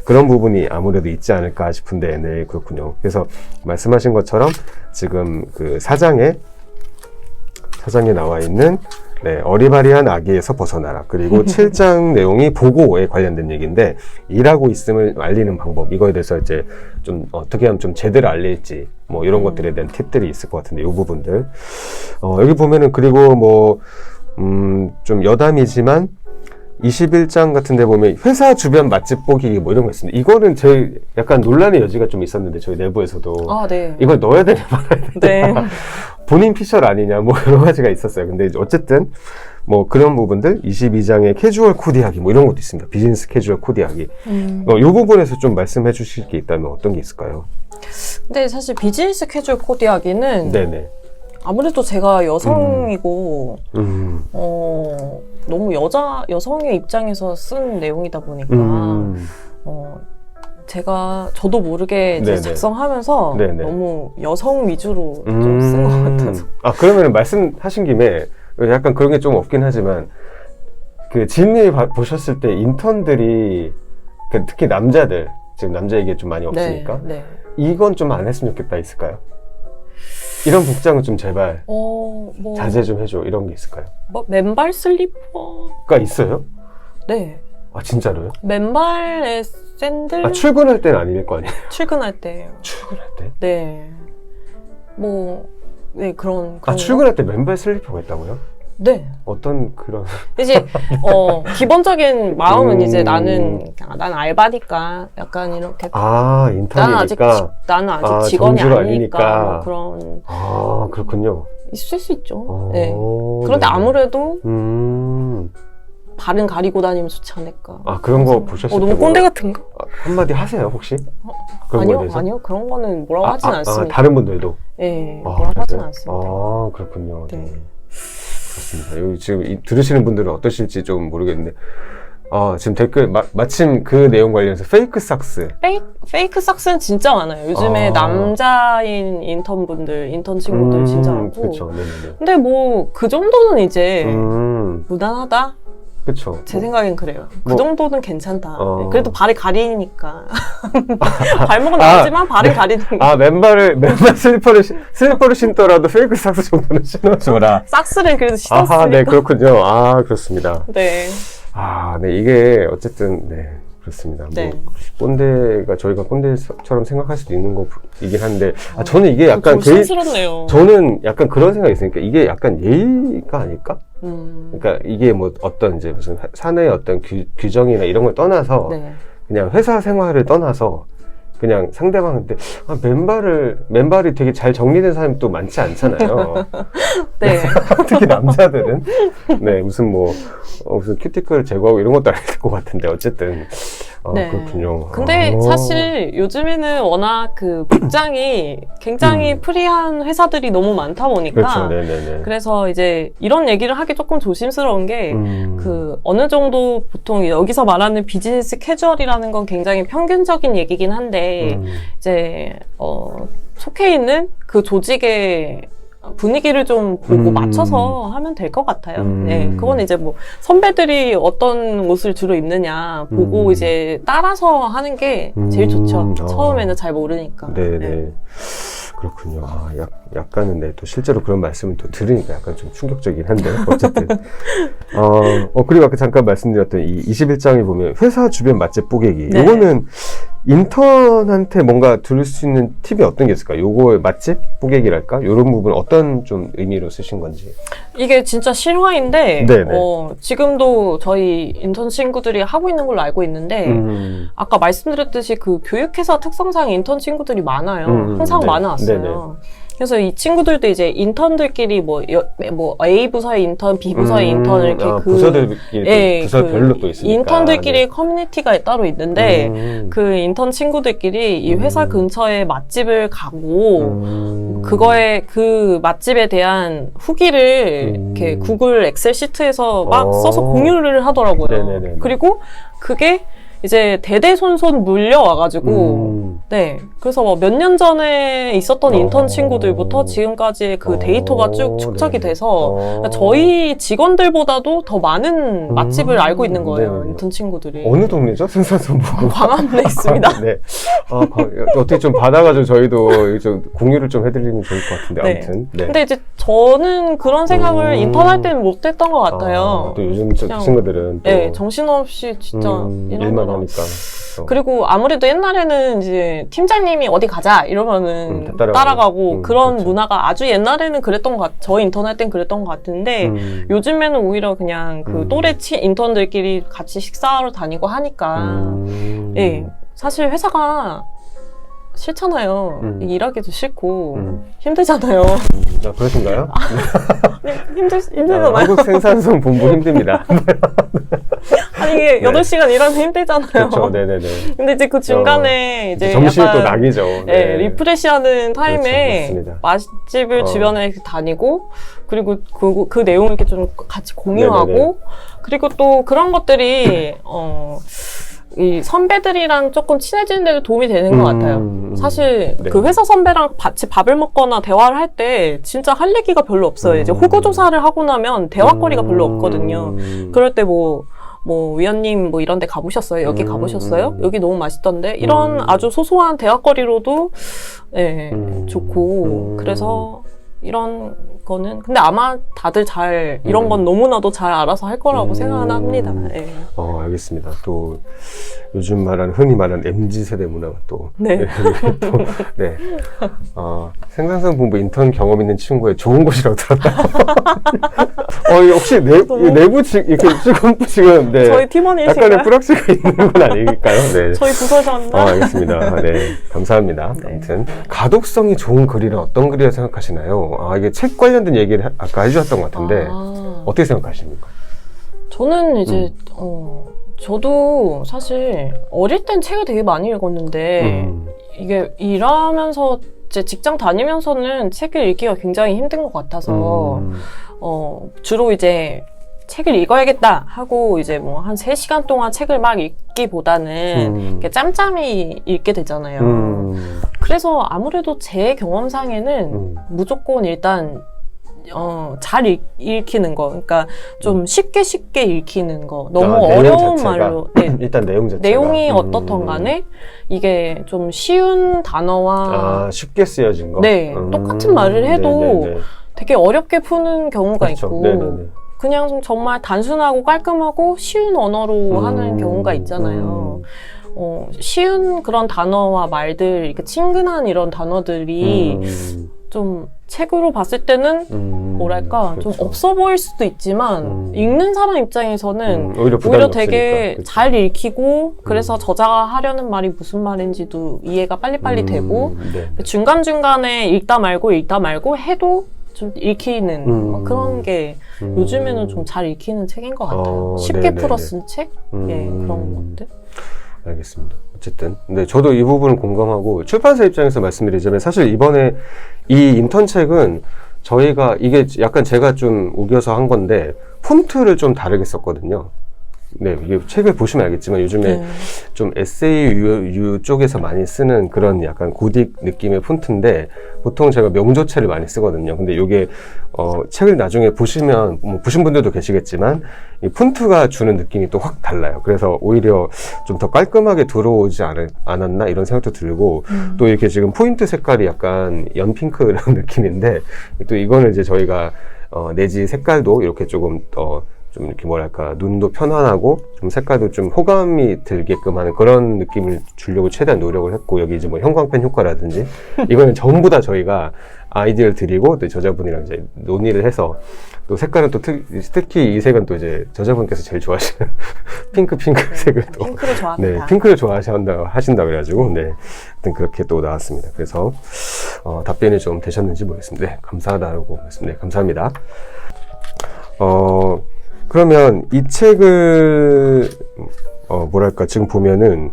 Speaker 1: 그런 부분이 아무래도 있지 않을까 싶은데 네 그렇군요. 그래서 말씀하신 것처럼 지금 그 사장에 나와 있는 네, 어리바리한 아기에서 벗어나라. 그리고 7장 내용이 보고에 관련된 얘기인데, 일하고 있음을 알리는 방법, 이거에 대해서 이제 좀 어떻게 하면 좀 제대로 알릴지, 뭐 이런 것들에 대한 팁들이 있을 것 같은데, 이 부분들. 여기 보면은, 그리고 뭐, 좀 여담이지만, 21장 같은 데 보면 회사 주변 맛집 보기 뭐 이런 거 있습니다. 이거는 제 약간 논란의 여지가 좀 있었는데, 저희 내부에서도.
Speaker 2: 아, 네.
Speaker 1: 이걸 넣어야 되냐 말아야 되냐.
Speaker 2: 네.
Speaker 1: 본인 피셜 아니냐 뭐 여러 가지가 있었어요. 근데 이제 어쨌든 뭐 그런 부분들 22장의 캐주얼 코디하기 뭐 이런 것도 있습니다. 비즈니스 캐주얼 코디하기. 이 부분에서 좀 말씀해 주실 게 있다면 어떤 게 있을까요?
Speaker 2: 근데 사실 비즈니스 캐주얼 코디하기는
Speaker 1: 네네.
Speaker 2: 아무래도 제가 여성이고 너무 여성의 입장에서 쓴 내용이다 보니까 저도 모르게 이제
Speaker 1: 네네.
Speaker 2: 작성하면서
Speaker 1: 네네.
Speaker 2: 너무 여성 위주로 좀 쓴 것 같아서.
Speaker 1: 아, 그러면 말씀하신 김에 약간 그런 게 좀 없긴 하지만 그 진님 보셨을 때 인턴들이 특히 남자들 지금 남자 얘기 좀 많이 없으니까
Speaker 2: 네.
Speaker 1: 이건 좀 안 했으면 좋겠다 있을까요? 이런 복장은 좀 제발
Speaker 2: 뭐
Speaker 1: 자제 좀 해줘 이런 게 있을까요?
Speaker 2: 뭐 맨발 슬리퍼가
Speaker 1: 있어요?
Speaker 2: 네.
Speaker 1: 아 진짜로요?
Speaker 2: 맨발에 샌들.
Speaker 1: 아 출근할 때는 아닐 거 아니에요?
Speaker 2: 출근할 때예요.
Speaker 1: 출근할 때?
Speaker 2: 네. 네 그런.
Speaker 1: 출근할 때 맨발 슬리퍼가 있다고요?
Speaker 2: 네.
Speaker 1: 어떤 그런.
Speaker 2: 이제 기본적인 마음은 이제 난 알바니까 약간 이렇게.
Speaker 1: 인턴이니까.
Speaker 2: 나는 아직 직원이
Speaker 1: 정주로
Speaker 2: 아니니까 뭐 그런.
Speaker 1: 그렇군요.
Speaker 2: 있을 수 있죠. 네. 그런데
Speaker 1: 네네.
Speaker 2: 아무래도 발은 가리고 다니면 좋지 않을까.
Speaker 1: 그런 거 보셨어요?
Speaker 2: 너무 꼰대 같은가?
Speaker 1: 한마디 하세요 혹시? 그런 거에 대해서?
Speaker 2: 아니요. 그런 거는 뭐라고 하진 않습니다.
Speaker 1: 다른 분들도?
Speaker 2: 네. 뭐라고 하진 않습니다.
Speaker 1: 그렇군요.
Speaker 2: 네.
Speaker 1: 그렇습니다. 여기 지금 들으시는 분들은 어떠실지 좀 모르겠는데 지금 댓글 마침 그 내용 관련해서 페이크 삭스.
Speaker 2: 페이크 삭스는 진짜 많아요. 요즘에 남자인 인턴 친구들 진짜 많고.
Speaker 1: 그렇죠. 네네네.
Speaker 2: 근데 뭐 그 정도는 이제 무난하다.
Speaker 1: 그렇죠.
Speaker 2: 제 생각엔 그래요. 그 정도는 괜찮다. 그래도 발이 가리니까. 발목은 나오지만 발은 가리는 거.
Speaker 1: 맨발 슬리퍼를 신더라도 페이크 삭스 정도는 신어줘라.
Speaker 2: 삭스는 그래도 신었으니까.
Speaker 1: 네, 그렇군요. 그렇습니다.
Speaker 2: 네.
Speaker 1: 네, 이게 어쨌든, 네, 그렇습니다.
Speaker 2: 네.
Speaker 1: 꼰대가 저희가 꼰대처럼 생각할 수도 있는 거이긴 한데, 저는 이게 약간
Speaker 2: 조심스럽네요.
Speaker 1: 저는 약간 그런 생각이 있으니까 이게 약간 예의가 아닐까? 그러니까 이게 뭐 어떤 이제 무슨 사내의 어떤 규정이나 이런 걸 떠나서
Speaker 2: 네.
Speaker 1: 그냥 회사 생활을 떠나서 그냥 상대방한테 맨발이 되게 잘 정리된 사람이 또 많지 않잖아요.
Speaker 2: 네.
Speaker 1: 특히 남자들은 네 무슨 큐티클 제거하고 이런 것도 아닐 것 같은데 어쨌든
Speaker 2: 네.
Speaker 1: 그렇군요.
Speaker 2: 근데 사실 요즘에는 워낙 그 복장이 굉장히 프리한 회사들이 너무 많다 보니까
Speaker 1: 그렇죠. 네네네.
Speaker 2: 그래서 이제 이런 얘기를 하기 조금 조심스러운 게 그 어느 정도 보통 여기서 말하는 비즈니스 캐주얼이라는 건 굉장히 평균적인 얘기긴 한데 이제 속해 있는 그 조직의 분위기를 좀 보고 맞춰서 하면 될 것 같아요. 네, 그건 이제 뭐 선배들이 어떤 옷을 주로 입느냐 보고 이제 따라서 하는 게 제일 좋죠. 처음에는 잘 모르니까.
Speaker 1: 네네.
Speaker 2: 네.
Speaker 1: 그렇군요. 약간은 네, 또 실제로 그런 말씀을 또 들으니까 약간 좀 충격적이긴 한데 어쨌든. 그리고 아까 잠깐 말씀드렸던 이 21장에 보면 회사 주변 맛집 뽀개기.
Speaker 2: 네.
Speaker 1: 이거는 인턴한테 뭔가 들을 수 있는 팁이 어떤 게 있을까요? 요거 맛집? 뿌개기랄까? 요런 부분 어떤 좀 의미로 쓰신 건지.
Speaker 2: 이게 진짜 실화인데,
Speaker 1: 네네.
Speaker 2: 지금도 저희 인턴 친구들이 하고 있는 걸로 알고 있는데, 아까 말씀드렸듯이 그 교육회사 특성상 인턴 친구들이 많아요. 항상
Speaker 1: 네.
Speaker 2: 많아왔어요.
Speaker 1: 네네.
Speaker 2: 그래서 이 친구들도 이제 인턴들끼리 뭐 A 부서의 인턴, B 부서의 인턴 이렇게
Speaker 1: 부서들끼리 부서별로 또 있으니까.
Speaker 2: 인턴들끼리
Speaker 1: 네.
Speaker 2: 커뮤니티가 따로 있는데 그 인턴 친구들끼리 이 회사 근처에 맛집을 가고 그거에 그 맛집에 대한 후기를 이렇게 구글 엑셀 시트에서 막 써서 공유를 하더라고요.
Speaker 1: 네네네.
Speaker 2: 그리고 그게 이제 대대손손 물려와가지고, 네. 그래서 뭐 몇 년 전에 있었던 인턴 친구들부터 지금까지 그 데이터가 쭉 축적이 돼서 저희 직원들보다도 더 많은 맛집을 알고 있는 거예요.
Speaker 1: 네네.
Speaker 2: 인턴 친구들이.
Speaker 1: 어느 동네죠? 생산선보고.
Speaker 2: 광화문에 있습니다.
Speaker 1: 네. 어떻게 좀 받아가지고 저희도 좀 공유를 좀 해드리면 좋을 것 같은데,
Speaker 2: 네.
Speaker 1: 아무튼. 네.
Speaker 2: 근데 이제 저는 그런 생각을 인턴할 때는 못했던 것 같아요.
Speaker 1: 또 요즘
Speaker 2: 그냥,
Speaker 1: 친구들은 또
Speaker 2: 네, 정신없이 진짜
Speaker 1: 일만 하니까. 그렇죠.
Speaker 2: 그리고 아무래도 옛날에는 이제 팀장님이 어디 가자 이러면은
Speaker 1: 따라가고.
Speaker 2: 따라가고 그런
Speaker 1: 그렇죠.
Speaker 2: 문화가 아주 옛날에는 그랬던 것 같, 저 인턴 할 땐 그랬던 것 같은데 요즘에는 오히려 그냥 그 또래 인턴들끼리 같이 식사하러 다니고 하니까 예, 사실 회사가 싫잖아요. 일하기도 싫고 힘들잖아요.
Speaker 1: 그러신가요?
Speaker 2: 힘들잖아요.
Speaker 1: 한국 생산성 본부 힘듭니다.
Speaker 2: 아니 이게 8시간 일하면 힘들잖아요.
Speaker 1: 그렇죠. 네네네.
Speaker 2: 근데 이제 그 중간에 이제
Speaker 1: 점심이
Speaker 2: 약간
Speaker 1: 또 낙이죠.
Speaker 2: 네, 리프레시하는 타임에
Speaker 1: 그렇죠,
Speaker 2: 맛집을 주변에 이렇게 다니고 그리고 그 내용을 이렇게 좀 같이 공유하고
Speaker 1: 네네네.
Speaker 2: 그리고 또 그런 것들이 이 선배들이랑 조금 친해지는 데도 도움이 되는 것 같아요. 사실
Speaker 1: 네.
Speaker 2: 그 회사 선배랑 같이 밥을 먹거나 대화를 할 때 진짜 할 얘기가 별로 없어요. 이제 호구조사를 하고 나면 대화거리가 별로 없거든요. 그럴 때 뭐 위원님 뭐 이런 데 가보셨어요? 여기 가보셨어요? 여기 너무 맛있던데? 이런 아주 소소한 대화거리로도 예, 좋고 그래서 이런 거는 근데 아마 다들 잘 이런 건 너무나도 잘 알아서 할 거라고 생각은 합니다. 예.
Speaker 1: 알겠습니다. 또 요즘 흔히 말하는 MZ세대 문화가 또
Speaker 2: 네.
Speaker 1: 네. 생산성 본부 인턴 경험 있는 친구의 좋은 곳이라고 들었다. 혹시 내부 직원부 지금 네.
Speaker 2: 저희 팀원이신가요?
Speaker 1: 약간의 뿌락지가 있는 건 아닐까요? 네.
Speaker 2: 저희 부서셨나?
Speaker 1: 알겠습니다. 네. 감사합니다.
Speaker 2: 네.
Speaker 1: 아무튼 가독성이 좋은 글이란 어떤 글이라 생각하시나요? 이게 책 관련된 얘기를 아까 해주셨던 것 같은데 어떻게 생각하십니까?
Speaker 2: 저는 이제 저도 사실 어릴 땐 책을 되게 많이 읽었는데 이게 일하면서 제 직장 다니면서는 책을 읽기가 굉장히 힘든 것 같아서 주로 이제 책을 읽어야겠다 하고 이제 뭐 한 3시간 동안 책을 막 읽기보다는 이렇게 짬짬이 읽게 되잖아요. 그래서 아무래도 제 경험상에는 무조건 일단 잘 읽히는 거, 그러니까 좀 쉽게 읽히는 거, 너무 어려운 말로
Speaker 1: 일단 내용 자체가
Speaker 2: 내용이 어떻든 간에 이게 좀 쉬운 단어와
Speaker 1: 쉽게 쓰여진 거,
Speaker 2: 네, 똑같은 말을 해도
Speaker 1: 네네네.
Speaker 2: 되게 어렵게 푸는 경우가
Speaker 1: 그렇죠.
Speaker 2: 있고
Speaker 1: 네네네.
Speaker 2: 그냥 정말 단순하고 깔끔하고 쉬운 언어로 하는 경우가 있잖아요. 쉬운 그런 단어와 말들, 이렇게 친근한 이런 단어들이 좀 책으로 봤을 때는 뭐랄까
Speaker 1: 그렇죠.
Speaker 2: 좀 없어 보일 수도 있지만 읽는 사람 입장에서는
Speaker 1: 오히려 부담이
Speaker 2: 되게
Speaker 1: 없으니까.
Speaker 2: 잘 읽히고 그래서 저자가 하려는 말이 무슨 말인지도 이해가 빨리빨리 되고
Speaker 1: 네.
Speaker 2: 중간중간에 읽다 말고 해도 좀 읽히는 그런 게 요즘에는 좀 잘 읽히는 책인 것 같아요. 쉽게
Speaker 1: 네네네.
Speaker 2: 풀어 쓴 책? 예, 그런 것들.
Speaker 1: 알겠습니다. 어쨌든 근데 저도 이 부분은 공감하고 출판사 입장에서 말씀드리자면 사실 이번에 이 인턴 책은 저희가 이게 약간 제가 좀 우겨서 한 건데 폰트를 좀 다르게 썼거든요. 네, 이게 책을 보시면 알겠지만 요즘에 좀 에세이 쪽에서 많이 쓰는 그런 약간 고딕 느낌의 폰트인데 보통 제가 명조체를 많이 쓰거든요. 근데 이게 책을 나중에 보시면 보신 분들도 계시겠지만 이 폰트가 주는 느낌이 또 확 달라요. 그래서 오히려 좀 더 깔끔하게 들어오지 않았나 이런 생각도 들고 또 이렇게 지금 포인트 색깔이 약간 연핑크 이런 느낌인데 또 이거는 이제 저희가 내지 색깔도 이렇게 조금 좀 이렇게 뭐랄까 눈도 편안하고 좀 색깔도 좀 호감이 들게끔 하는 그런 느낌을 주려고 최대한 노력을 했고, 여기 이제 뭐 형광펜 효과라든지 이거는 전부 다 저희가 아이디어를 드리고 또 저자분이랑 이제 논의를 해서, 또 색깔은 또 특히 이 색은 또 이제 저자분께서 제일 좋아하시는 핑크색을 또
Speaker 2: 핑크를 좋아합니다.
Speaker 1: 네, 핑크를 하신다 그래가지고 네, 하여튼 그렇게 또 나왔습니다. 그래서 답변이 좀 되셨는지 모르겠습니다. 네, 감사하다고 말씀. 네, 감사합니다. 그러면 이 책을 뭐랄까 지금 보면은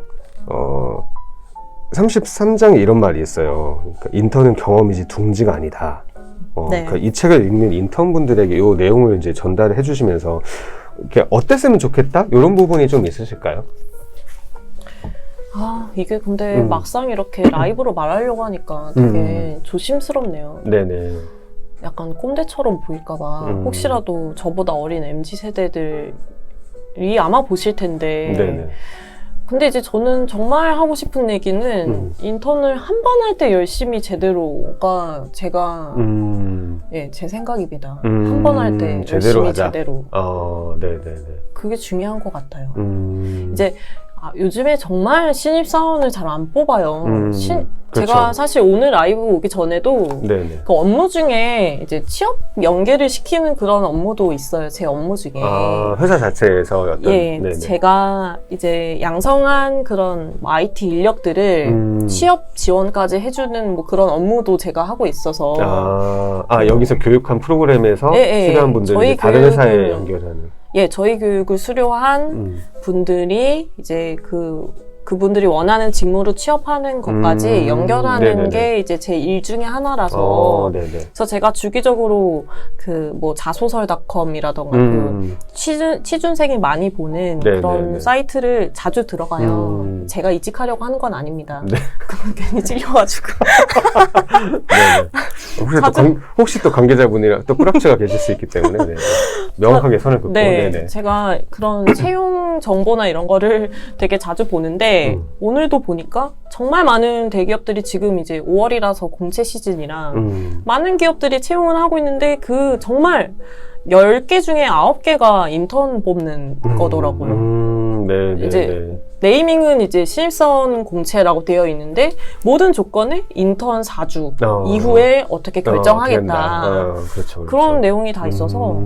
Speaker 1: 33장에 이런 말이 있어요. 그러니까 인턴은 경험이지 둥지가 아니다.
Speaker 2: 네.
Speaker 1: 그러니까 이 책을 읽는 인턴분들에게 이 내용을 이제 전달을 해주시면서 이렇게 어땠으면 좋겠다? 이런 부분이 좀 있으실까요?
Speaker 2: 이게 근데 막상 이렇게 라이브로 말하려고 하니까 되게 조심스럽네요.
Speaker 1: 네네.
Speaker 2: 약간 꼰대처럼 보일까봐 혹시라도 저보다 어린 MZ세대들이 아마 보실 텐데.
Speaker 1: 네네.
Speaker 2: 근데 이제 저는 정말 하고 싶은 얘기는 인턴을 한 번 할 때 열심히 제대로가 제가 예, 제 생각입니다. 한 번 할 때 열심히 제대로.
Speaker 1: 네네네.
Speaker 2: 그게 중요한 것 같아요. 이제 요즘에 정말 신입사원을 잘 안 뽑아요.
Speaker 1: 그렇죠.
Speaker 2: 제가 사실 오늘 라이브 오기 전에도
Speaker 1: 네네.
Speaker 2: 그 업무 중에 이제 취업 연계를 시키는 그런 업무도 있어요. 제 업무 중에.
Speaker 1: 회사 자체에서 어떤.
Speaker 2: 예,
Speaker 1: 네네.
Speaker 2: 제가 이제 양성한 그런 IT 인력들을 취업 지원까지 해주는 뭐 그런 업무도 제가 하고 있어서.
Speaker 1: 여기서 교육한 프로그램에서 수료한 분들이 이제 다른 회사에 연결하는.
Speaker 2: 예, 저희 교육을 수료한 분들이 이제 그분들이 원하는 직무로 취업하는 것까지 연결하는 게 이제 제 일 중에 하나라서. 그래서 제가 주기적으로 뭐 자소설닷컴이라던가 취준생이 많이 보는 그런 사이트를 자주 들어가요. 제가 이직하려고 하는 건 아닙니다. 그건 괜히 찔려가지고.
Speaker 1: 혹시 또 관계자분이랑 또 뿌락치가 계실 수 있기 때문에 명확하게 선을 긋고.
Speaker 2: 네네. 제가 그런 채용 정보나 이런 거를 되게 자주 보는데 오늘도 보니까 정말 많은 대기업들이 지금 이제 5월이라서 공채 시즌이라 많은 기업들이 채용을 하고 있는데 그 정말 10개 중에 9개가 인턴 뽑는 거더라고요. 이제 네이밍은 이제 신입사원 공채라고 되어 있는데 모든 조건을 인턴 4주 이후에 어떻게 결정하겠다.
Speaker 1: 그렇죠.
Speaker 2: 그런 내용이 다 있어서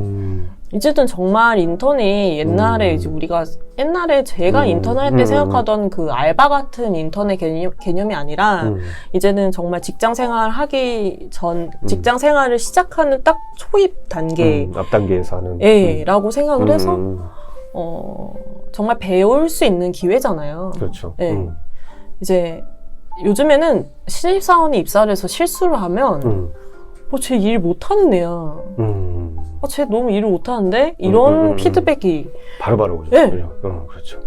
Speaker 2: 이제는 정말 인턴이 옛날에 이제 우리가 옛날에 제가 인턴할 때 생각하던 그 알바 같은 인턴의 개념이 아니라 이제는 정말 직장 생활 하기 전 직장 생활을 시작하는 딱 초입 단계
Speaker 1: 앞 단계에서 하는
Speaker 2: 라고 생각을 해서 정말 배울 수 있는 기회잖아요.
Speaker 1: 그렇죠.
Speaker 2: 이제 요즘에는 신입사원이 입사를 해서 실수를 하면 쟤 일 못하는 애야. 쟤 너무 일을 못하는데? 이런 피드백이
Speaker 1: 바로바로 오죠.
Speaker 2: 네.
Speaker 1: 그렇죠.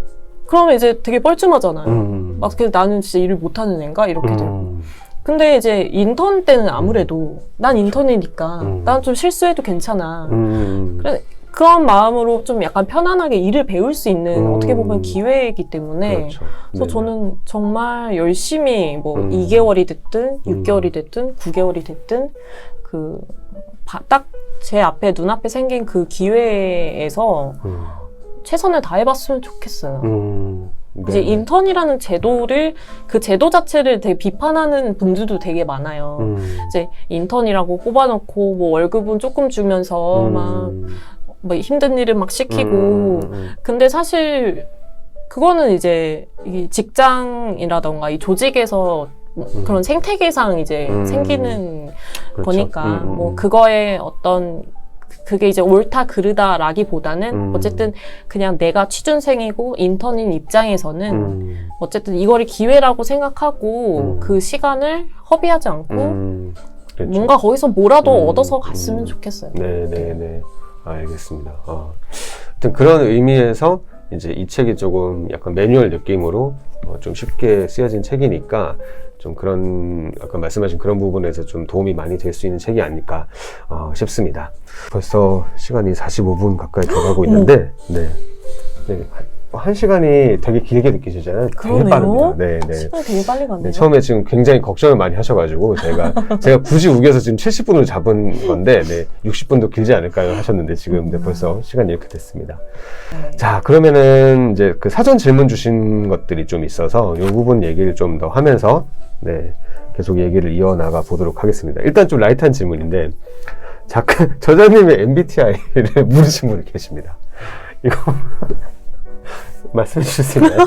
Speaker 2: 그러면 이제 되게 뻘쭘하잖아요. 막 나는 진짜 일을 못하는 애인가? 이렇게 되고. 근데 이제 인턴 때는 아무래도 난 인턴이니까 난 좀 실수해도 괜찮아. 그런 마음으로 좀 약간 편안하게 일을 배울 수 있는 어떻게 보면 기회이기 때문에
Speaker 1: 그렇죠.
Speaker 2: 그래서 저는 정말 열심히 뭐 2개월이 됐든 6개월이 됐든 9개월이 됐든 딱 제 앞에 눈앞에 생긴 그 기회에서 최선을 다해봤으면 좋겠어요. 이제 인턴이라는 제도를 그 제도 자체를 되게 비판하는 분들도 되게 많아요. 이제 인턴이라고 뽑아놓고 뭐 월급은 조금 주면서 막 뭐 힘든 일을 막 시키고 근데 사실 그거는 이제 이 직장이라던가 이 조직에서 그런 생태계상 이제 생기는
Speaker 1: 그렇죠.
Speaker 2: 거니까 뭐 그거에 어떤 그게 이제 옳다 그르다라기보다는 어쨌든 그냥 내가 취준생이고 인턴인 입장에서는 어쨌든 이거를 기회라고 생각하고 그 시간을 허비하지 않고
Speaker 1: 그렇죠.
Speaker 2: 뭔가 거기서 뭐라도 얻어서 갔으면 좋겠어요.
Speaker 1: 네네네. 알겠습니다. 하여튼 그런 의미에서 이제 이 책이 조금 약간 매뉴얼 느낌으로 좀 쉽게 쓰여진 책이니까 좀 그런 아까 말씀하신 그런 부분에서 좀 도움이 많이 될 수 있는 책이 아닐까 싶습니다. 벌써 시간이 45분 가까이 돼가고 있는데 네. 한 시간이 되게 길게 느껴지잖아요. 되게
Speaker 2: 그러네요.
Speaker 1: 빠릅니다. 네, 네.
Speaker 2: 시간이 되게 빨리 가네요.
Speaker 1: 네, 처음에 지금 굉장히 걱정을 많이 하셔가지고 제가 굳이 우겨서 지금 70분을 잡은 건데 60분도 길지 않을까요 하셨는데 지금 벌써 시간이 이렇게 됐습니다.
Speaker 2: 네.
Speaker 1: 자, 그러면은 이제 그 사전 질문 주신 것들이 좀 있어서 이 부분 얘기를 좀 더 하면서 계속 얘기를 이어나가 보도록 하겠습니다. 일단 좀 라이트한 질문인데 저자님의 MBTI를 물으신 분이 계십니다. 이거 말씀해 주실 수 있나요?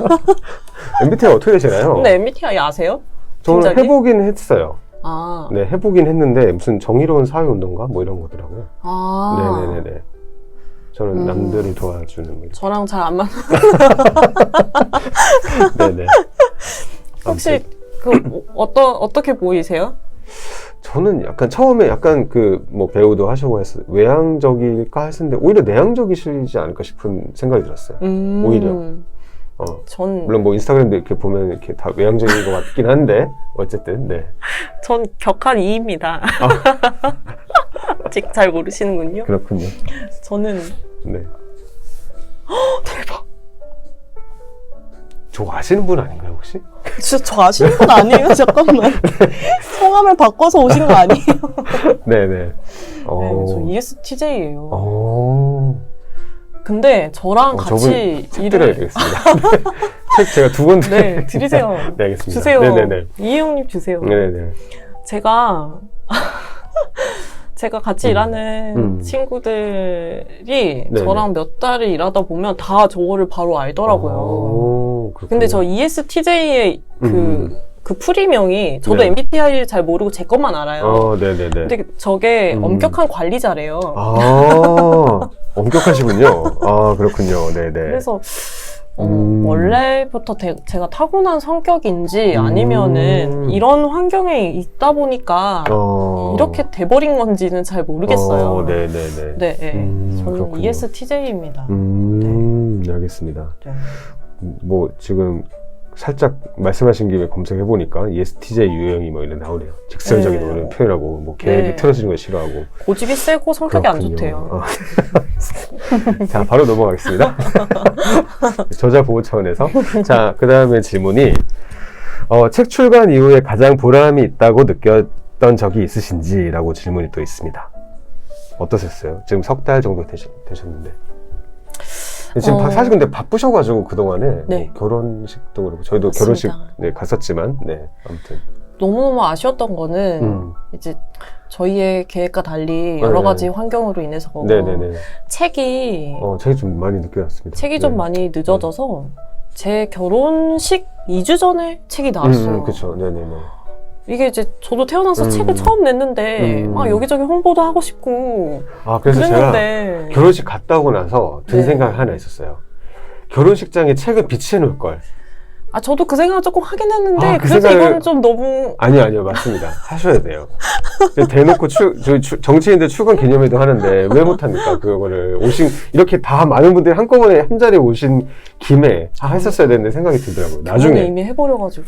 Speaker 1: MBTI 어떻게 되시나요?
Speaker 2: 근데 MBTI 아세요?
Speaker 1: 저는
Speaker 2: 팀장님?
Speaker 1: 해보긴 했어요.
Speaker 2: 아,
Speaker 1: 네, 해보긴 했는데 무슨 정의로운 사회운동가 뭐 이런 거더라고요.
Speaker 2: 아,
Speaker 1: 네네네네. 저는 남들을 도와주는 뭐 이런.
Speaker 2: 저랑 잘 안 맞는.
Speaker 1: 네네.
Speaker 2: 혹시 어떻게 보이세요?
Speaker 1: 저는 약간 처음에 약간 뭐 배우도 하시고 외향적일까 했었는데 오히려 내향적이시지 않을까 싶은 생각이 들었어요. 오히려.
Speaker 2: 전
Speaker 1: 물론 뭐 인스타그램도 이렇게 보면 이렇게 다 외향적인 것 같긴 한데 어쨌든 네.
Speaker 2: 전 격한 E입니다. 아직 잘 모르시는군요.
Speaker 1: 그렇군요.
Speaker 2: 저는
Speaker 1: 네.
Speaker 2: 대박.
Speaker 1: 저 아시는 분 아닌가요 혹시?
Speaker 2: 진짜 저 아시는 분 아니에요? 잠깐만. 성함을 바꿔서 오신 거 아니에요?
Speaker 1: 네네.
Speaker 2: 네, 저 ESTJ예요. 근데 저랑 같이
Speaker 1: 저분 책 드려야 되겠습니다. 책 제가 2번
Speaker 2: 네, 드리세요.
Speaker 1: 네, 알겠습니다.
Speaker 2: 주세요.
Speaker 1: 네네네.
Speaker 2: 이혜영님 주세요.
Speaker 1: 네네.
Speaker 2: 제가 같이 일하는 친구들이
Speaker 1: 네네.
Speaker 2: 저랑 몇 달을 일하다 보면 다 저거를 바로 알더라고요. 근데 저 ESTJ의 그 풀이명이 저도
Speaker 1: 네.
Speaker 2: MBTI를 잘 모르고 제 것만 알아요.
Speaker 1: 네네네.
Speaker 2: 근데 저게 엄격한 관리자래요.
Speaker 1: 엄격하시군요. 그렇군요. 네네.
Speaker 2: 그래서 원래부터 제가 타고난 성격인지 아니면은 이런 환경에 있다 보니까 이렇게 돼버린 건지는 잘 모르겠어요.
Speaker 1: 네네네.
Speaker 2: 네, 저는
Speaker 1: 그렇군요.
Speaker 2: ESTJ입니다.
Speaker 1: 네, 알겠습니다.
Speaker 2: 네.
Speaker 1: 뭐 지금 살짝 말씀하신 김에 검색해보니까 ESTJ 유형이 뭐 이런 나오네요. 직설적인
Speaker 2: 네.
Speaker 1: 이런 표현하고 뭐 계획이
Speaker 2: 네.
Speaker 1: 틀어지는 걸 싫어하고.
Speaker 2: 고집이 세고 성격이 안
Speaker 1: 그렇군요.
Speaker 2: 좋대요.
Speaker 1: 자, 바로 넘어가겠습니다. 저자 보호 차원에서. 자, 그 다음에 질문이 책 출간 이후에 가장 보람이 있다고 느꼈던 적이 있으신지? 라고 질문이 또 있습니다. 어떠셨어요? 지금 3달 정도 되셨는데. 지금 사실 근데 바쁘셔가지고 그동안에
Speaker 2: 네.
Speaker 1: 뭐 결혼식도 그렇고 저희도
Speaker 2: 맞습니다.
Speaker 1: 결혼식 갔었지만 아무튼
Speaker 2: 너무너무 아쉬웠던 거는 이제 저희의 계획과 달리 여러 가지 환경으로 인해서
Speaker 1: 네네네.
Speaker 2: 책이
Speaker 1: 좀 많이 늦게 났습니다.
Speaker 2: 책이 좀 많이 늦어져서 제 결혼식 2주 전에 책이 나왔어요.
Speaker 1: 그렇죠. 네네네.
Speaker 2: 이게 이제 저도 태어나서 책을 처음 냈는데 막 여기저기 홍보도 하고 싶고
Speaker 1: 그래서
Speaker 2: 그랬는데
Speaker 1: 제가 결혼식 갔다 오고 나서 든 생각이 하나 있었어요. 결혼식장에 책을 비치해 놓을 걸.
Speaker 2: 저도 그 생각을 조금 하긴 했는데
Speaker 1: 그
Speaker 2: 그래서
Speaker 1: 생각을-
Speaker 2: 이건 좀 너무
Speaker 1: 아니요, 맞습니다. 하셔야 돼요. 대놓고 정치인들 출근 기념회도 하는데 왜 못합니까? 그거를 이렇게 다 많은 분들이 한꺼번에 한 자리에 오신 김에 했었어야 되는데 생각이 들더라고요.
Speaker 2: 저는
Speaker 1: 나중에.
Speaker 2: 이미 해버려가지고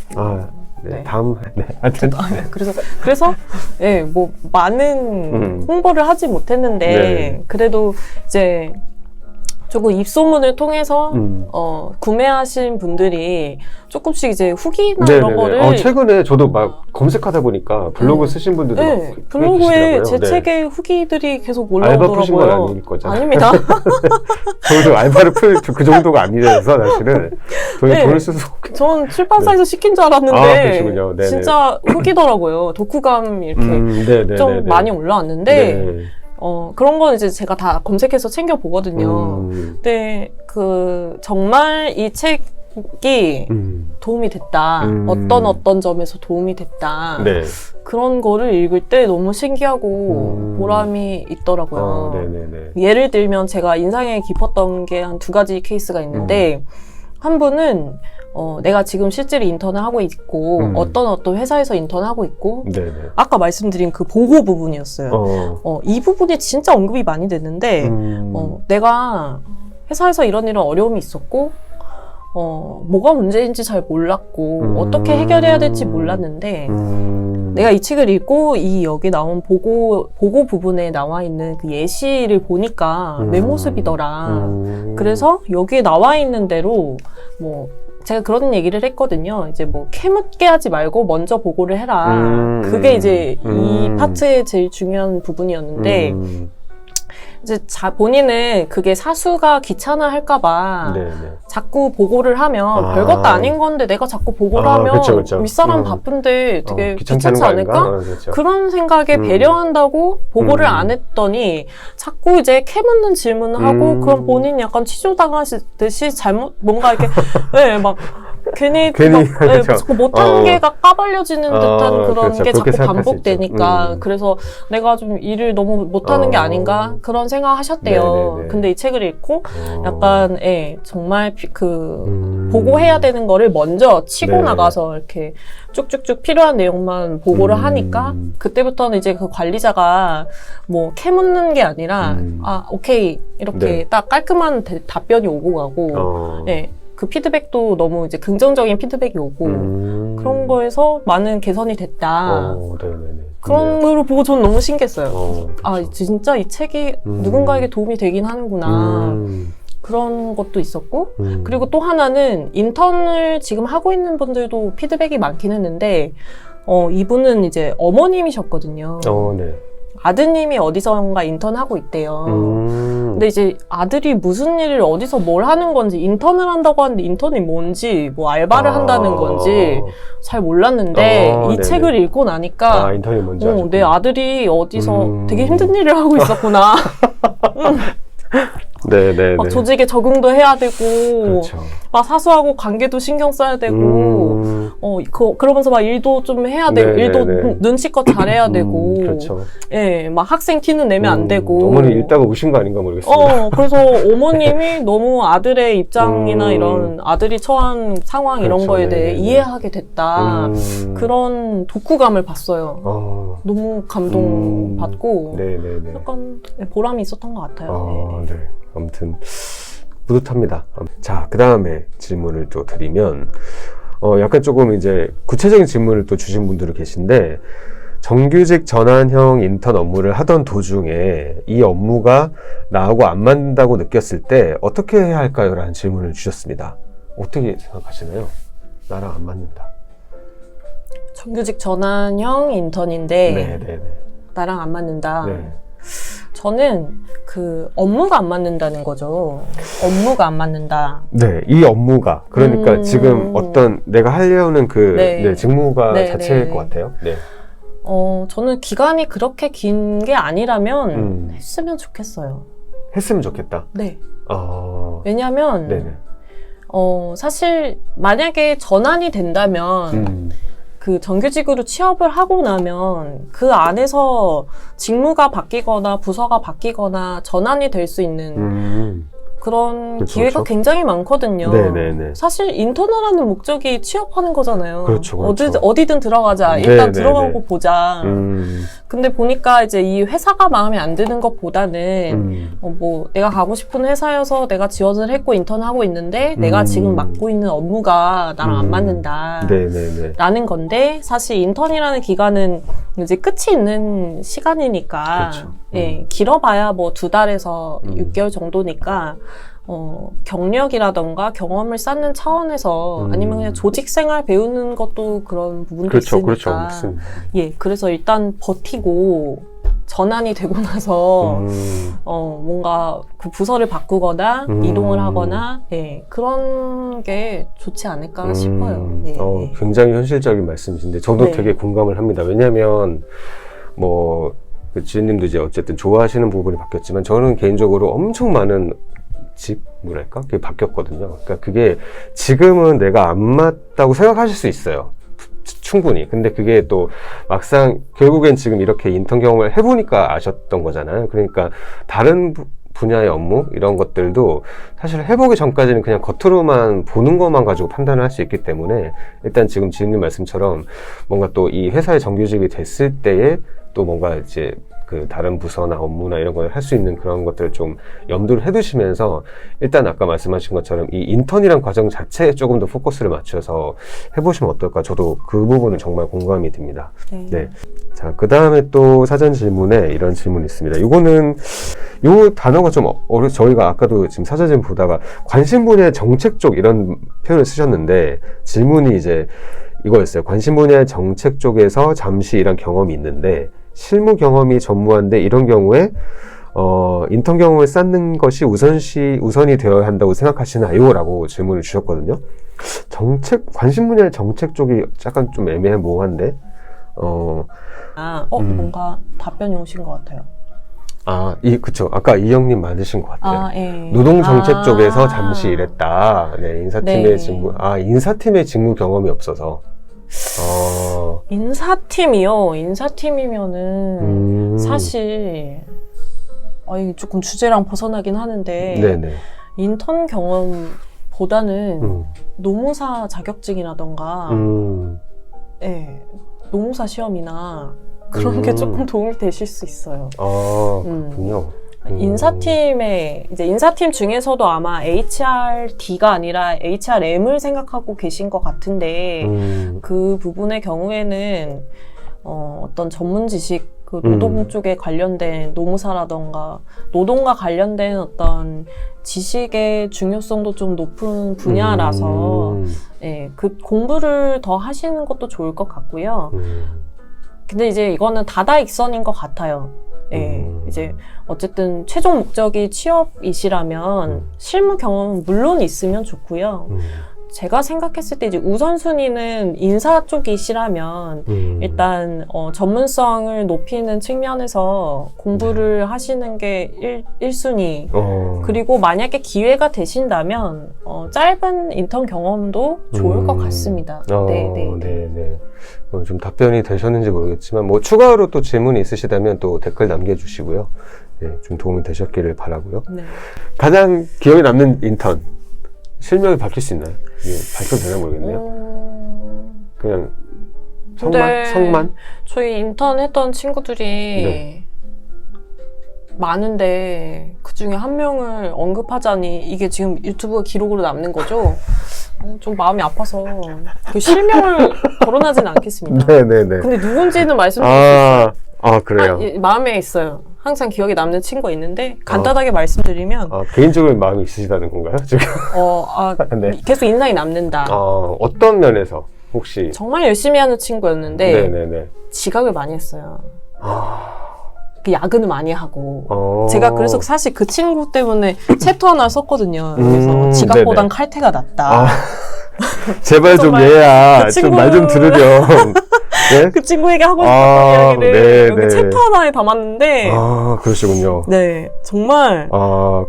Speaker 1: 네. 다음, 하여튼.
Speaker 2: 그래서 뭐 많은 홍보를 하지 못했는데
Speaker 1: 네.
Speaker 2: 그래도 이제 조금 입소문을 통해서 구매하신 분들이 조금씩 이제 후기나 이런 거를
Speaker 1: 최근에 저도 막 검색하다 보니까 블로그 쓰신 분들도 막
Speaker 2: 블로그에 제
Speaker 1: 네.
Speaker 2: 책의 후기들이 계속
Speaker 1: 알바 푸신 건
Speaker 2: 올라오더라고요.
Speaker 1: 아닐 거잖아요.
Speaker 2: 아닙니다.
Speaker 1: 저도 알바를 풀 그 정도가 아니라서 사실은 돈을 쓰고
Speaker 2: 전 출판사에서 시킨 줄 알았는데
Speaker 1: 그러시군요. 네네.
Speaker 2: 진짜 후기더라고요. 독후감 이렇게 좀 많이 올라왔는데 그런 건 이제 제가 다 검색해서 챙겨 보거든요. 근데 정말 이 책이 도움이 됐다. 어떤 점에서 도움이 됐다.
Speaker 1: 네.
Speaker 2: 그런 거를 읽을 때 너무 신기하고 보람이 있더라고요.
Speaker 1: 네네네.
Speaker 2: 예를 들면 제가 인상에 깊었던 게 한 2가지 케이스가 있는데 한 분은 내가 지금 실제로 인턴을 하고 있고 어떤 회사에서 인턴을 하고 있고
Speaker 1: 네네.
Speaker 2: 아까 말씀드린 그 보호 부분이었어요. 이 부분이 진짜 언급이 많이 됐는데 내가 회사에서 이런 어려움이 있었고 뭐가 문제인지 잘 몰랐고 어떻게 해결해야 될지 몰랐는데 내가 이 책을 읽고 이 여기 나온 보고 부분에 나와 있는 그 예시를 보니까 내 모습이더라. 그래서 여기에 나와 있는 대로 뭐 제가 그런 얘기를 했거든요. 이제 뭐 캐묻게 하지 말고 먼저 보고를 해라. 그게 이제 이 파트의 제일 중요한 부분이었는데 이제 본인은 그게 사수가 귀찮아 할까봐 자꾸 보고를 하면 별것도 아닌 건데 내가 자꾸 보고를 하면
Speaker 1: 그쵸.
Speaker 2: 윗사람 바쁜데 되게
Speaker 1: 귀찮지
Speaker 2: 귀찮지 않을까? 그런 생각에 배려한다고 보고를 안 했더니 자꾸 이제 캐묻는 질문을 하고 그럼 본인이 약간 취조당하듯이 잘못 뭔가 이렇게 네, 막 괜히 막, 자꾸 못하는 게가 까발려지는 듯한 그런 게 자꾸 반복되니까 그래서 내가 좀 일을 너무 못하는 게 아닌가 그런 생각하셨대요. 근데 이 책을 읽고 약간 정말 그 보고해야 되는 거를 먼저 치고 나가서 이렇게 쭉쭉쭉 필요한 내용만 보고를 하니까 그때부터는 이제 그 관리자가 뭐 캐묻는 게 아니라 아 오케이 이렇게 딱 깔끔한 답변이 오고 가고 그 피드백도 너무 이제 긍정적인 피드백이 오고 그런 거에서 많은 개선이 됐다. 그런 걸 보고 저는 너무 신기했어요. 아 진짜 이 책이 누군가에게 도움이 되긴 하는구나. 그런 것도 있었고 그리고 또 하나는 인턴을 지금 하고 있는 분들도 피드백이 많긴 했는데 이분은 이제 어머님이셨거든요. 아드님이 어디선가 인턴하고 있대요. 근데 이제 아들이 무슨 일을 어디서 뭘 하는 건지 인턴을 한다고 하는데 인턴이 뭔지 뭐 알바를 한다는 건지 잘 몰랐는데 이 책을 읽고 나니까
Speaker 1: 인턴이 뭔지
Speaker 2: 내 아들이 어디서 되게 힘든 일을 하고 있었구나. 막 조직에 적응도 해야 되고 막 사수하고 관계도 신경 써야 되고 그러면서 막 일도 좀 해야 되고 일도 눈치껏 잘해야 되고 막 학생 티는 내면 안 되고
Speaker 1: 어머니 읽다가 우신 거 아닌가 모르겠어요.
Speaker 2: 그래서 어머님이 너무 아들의 입장이나 이런 아들이 처한 상황 이런 거에 대해 이해하게 됐다. 그런 독후감을 봤어요. 너무 감동받고 약간 보람이 있었던 것 같아요.
Speaker 1: 아무튼 뿌듯합니다. 자, 그 다음에 질문을 또 드리면 약간 조금 이제 구체적인 질문을 또 주신 분들이 계신데 정규직 전환형 인턴 업무를 하던 도중에 이 업무가 나하고 안 맞는다고 느꼈을 때 어떻게 해야 할까요? 라는 질문을 주셨습니다. 어떻게 생각하시나요? 나랑 안 맞는다.
Speaker 2: 정규직 전환형 인턴인데 나랑 안 맞는다. 저는 그 업무가 안 맞는다는 거죠. 업무가 안 맞는다.
Speaker 1: 이 업무가 그러니까 지금 어떤 내가 하려는 그 직무가 자체일 것 같아요.
Speaker 2: 저는 기간이 그렇게 긴 게 아니라면 했으면 좋겠어요.
Speaker 1: 했으면 좋겠다.
Speaker 2: 왜냐면 사실 만약에 전환이 된다면 그 정규직으로 취업을 하고 나면 그 안에서 직무가 바뀌거나 부서가 바뀌거나 전환이 될 수 있는 그런 기회가 굉장히 많거든요. 사실 인턴을 하는 목적이 취업하는 거잖아요. 어디든 들어가자. 일단 들어가고 보자. 근데 보니까 이제 이 회사가 마음에 안 드는 것보다는 뭐 내가 가고 싶은 회사여서 내가 지원을 했고 인턴하고 있는데 내가 지금 맡고 있는 업무가 나랑 안 맞는다. 라는 건데 사실 인턴이라는 기간은 이제 끝이 있는 시간이니까 길어봐야 뭐 2달에서 6개월 정도니까 경력이라던가 경험을 쌓는 차원에서 아니면 그냥 조직 생활 배우는 것도 그런 부분도 있으니까 그래서 일단 버티고 전환이 되고 나서 뭔가 그 부서를 바꾸거나 이동을 하거나 그런 게 좋지 않을까 싶어요.
Speaker 1: 굉장히 현실적인 말씀이신데 저도 되게 공감을 합니다. 왜냐하면 뭐 그 지은님도 이제 어쨌든 좋아하시는 부분이 바뀌었지만 저는 개인적으로 엄청 많은 뭐랄까? 그게 바뀌었거든요. 그러니까 그게 지금은 내가 안 맞다고 생각하실 수 있어요. 충분히. 근데 그게 또 막상 결국엔 지금 이렇게 인턴 경험을 해보니까 아셨던 거잖아요. 그러니까 다른 분야의 업무 이런 것들도 사실 해보기 전까지는 그냥 겉으로만 보는 것만 가지고 판단을 할 수 있기 때문에 일단 지금 지은님 말씀처럼 뭔가 또 이 회사의 정규직이 됐을 때에 또 뭔가 이제 그 다른 부서나 업무나 이런 걸 할 수 있는 그런 것들을 좀 염두를 해두시면서 일단 아까 말씀하신 것처럼 이 인턴이란 과정 자체에 조금 더 포커스를 맞춰서 해보시면 어떨까. 저도 그 부분은 정말 공감이 듭니다. 네. 자, 그 다음에 또 사전 질문에 이런 질문이 있습니다. 이거는 요 단어가 좀 저희가 아까도 지금 사전 질문 보다가 관심 분야의 정책 쪽 이런 표현을 쓰셨는데 질문이 이제 이거였어요. 관심 분야의 정책 쪽에서 잠시 일한 경험이 있는데 실무 경험이 전무한데 이런 경우에 인턴 경험을 쌓는 것이 우선이 되어야 한다고 생각하시나요? 라고 질문을 주셨거든요. 관심 분야의 정책 쪽이 약간 좀 애매모호한데
Speaker 2: 뭔가 답변이 오신 것 같아요.
Speaker 1: 그쵸. 아까 이영님 맞으신 것 같아요.
Speaker 2: 예.
Speaker 1: 노동정책 쪽에서 잠시 일했다. 네, 인사팀의
Speaker 2: 네.
Speaker 1: 인사팀의 직무 경험이 없어서.
Speaker 2: 인사팀이요? 인사팀이면은, 사실, 이게 조금 주제랑 벗어나긴 하는데,
Speaker 1: 네네.
Speaker 2: 인턴 경험보다는 노무사 자격증이라던가, 예, 노무사 시험이나, 그런 게 조금 도움이 되실 수 있어요.
Speaker 1: 그렇군요.
Speaker 2: 이제 인사팀 중에서도 아마 HRD가 아니라 HRM을 생각하고 계신 것 같은데, 그 부분의 경우에는, 어떤 전문 지식, 그 노동 쪽에 관련된 노무사라던가, 노동과 관련된 어떤 지식의 중요성도 좀 높은 분야라서, 예, 그 공부를 더 하시는 것도 좋을 것 같고요. 근데 이제 이거는 다다익선인 것 같아요. 예, 이제 어쨌든 최종 목적이 취업이시라면 실무 경험은 물론 있으면 좋고요. 제가 생각했을 때 이제 우선순위는 인사 쪽이시라면 일단 전문성을 높이는 측면에서 공부를 하시는 게 1순위. 그리고 만약에 기회가 되신다면 짧은 인턴 경험도 좋을 것 같습니다.
Speaker 1: 네. 좀 답변이 되셨는지 모르겠지만 뭐 추가로 또 질문이 있으시다면 또 댓글 남겨주시고요. 네, 좀 도움이 되셨기를 바라고요.
Speaker 2: 네.
Speaker 1: 가장 기억에 남는 인턴 실명을 밝힐 수 있나요? 밝혀도 되나 모르겠네요. 그냥 성만?
Speaker 2: 저희 인턴 했던 친구들이 많은데 그 중에 한 명을 언급하자니 이게 지금 유튜브 기록으로 남는 거죠? 좀 마음이 아파서 그 실명을 거론하진 않겠습니다.
Speaker 1: 네네네.
Speaker 2: 근데 누군지는 말씀드릴 수 있어요.
Speaker 1: 그래요?
Speaker 2: 마음에 있어요. 항상 기억에 남는 친구가 있는데 간단하게 말씀드리면
Speaker 1: 개인적으로 마음이 있으시다는 건가요? 지금?
Speaker 2: 네. 계속 인상이 남는다.
Speaker 1: 어떤 면에서 혹시?
Speaker 2: 정말 열심히 하는 친구였는데
Speaker 1: 네네네.
Speaker 2: 지각을 많이 했어요. 야근을 많이 하고 제가 그래서 사실 그 친구 때문에 챕터 하나 썼거든요. 그래서 지각보단 칼퇴가 낫다.
Speaker 1: 제발 좀 얘야
Speaker 2: 그
Speaker 1: 좀 말 좀 들으렴. 네?
Speaker 2: 그 친구에게 하고 싶었던 이야기를 여기 챕터 하나에 담았는데
Speaker 1: 그러시군요.
Speaker 2: 네, 정말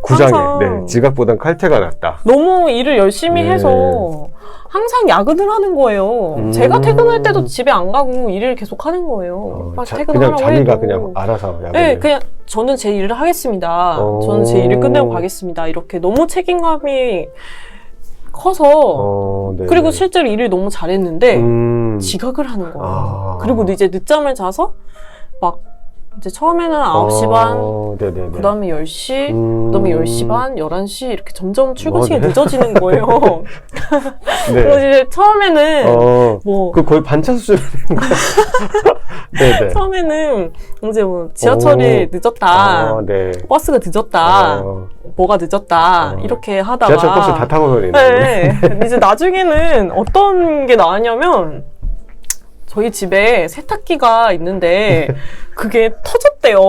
Speaker 1: 구장에 지각보단 칼퇴가 낫다.
Speaker 2: 너무 일을 열심히 해서 항상 야근을 하는 거예요. 제가 퇴근할 때도 집에 안 가고 일을 계속 하는 거예요.
Speaker 1: 그냥 자기가 그냥 알아서 야근을.
Speaker 2: 네, 그냥 저는 제 일을 하겠습니다. 저는 제 일을 끝내고 가겠습니다. 이렇게 너무 책임감이 커서 그리고 실제로 일을 너무 잘했는데 지각을 하는 거예요. 그리고 이제 늦잠을 자서 막 이제 처음에는 9시 반, 그 다음에 10시, 그 다음에 10시 반, 11시 이렇게 점점 출근 시간이 늦어지는 거예요. 그래서 이제 처음에는
Speaker 1: 그 거의 반차 수준인 거예요. 네네.
Speaker 2: 처음에는 이제 뭐 지하철이 늦었다, 버스가 늦었다, 뭐가 늦었다 이렇게 하다가
Speaker 1: 지하철 버스 다 타고 다니는
Speaker 2: 네. 이제 나중에는 어떤 게 나왔냐면 저희 집에 세탁기가 있는데 그게 터졌대요.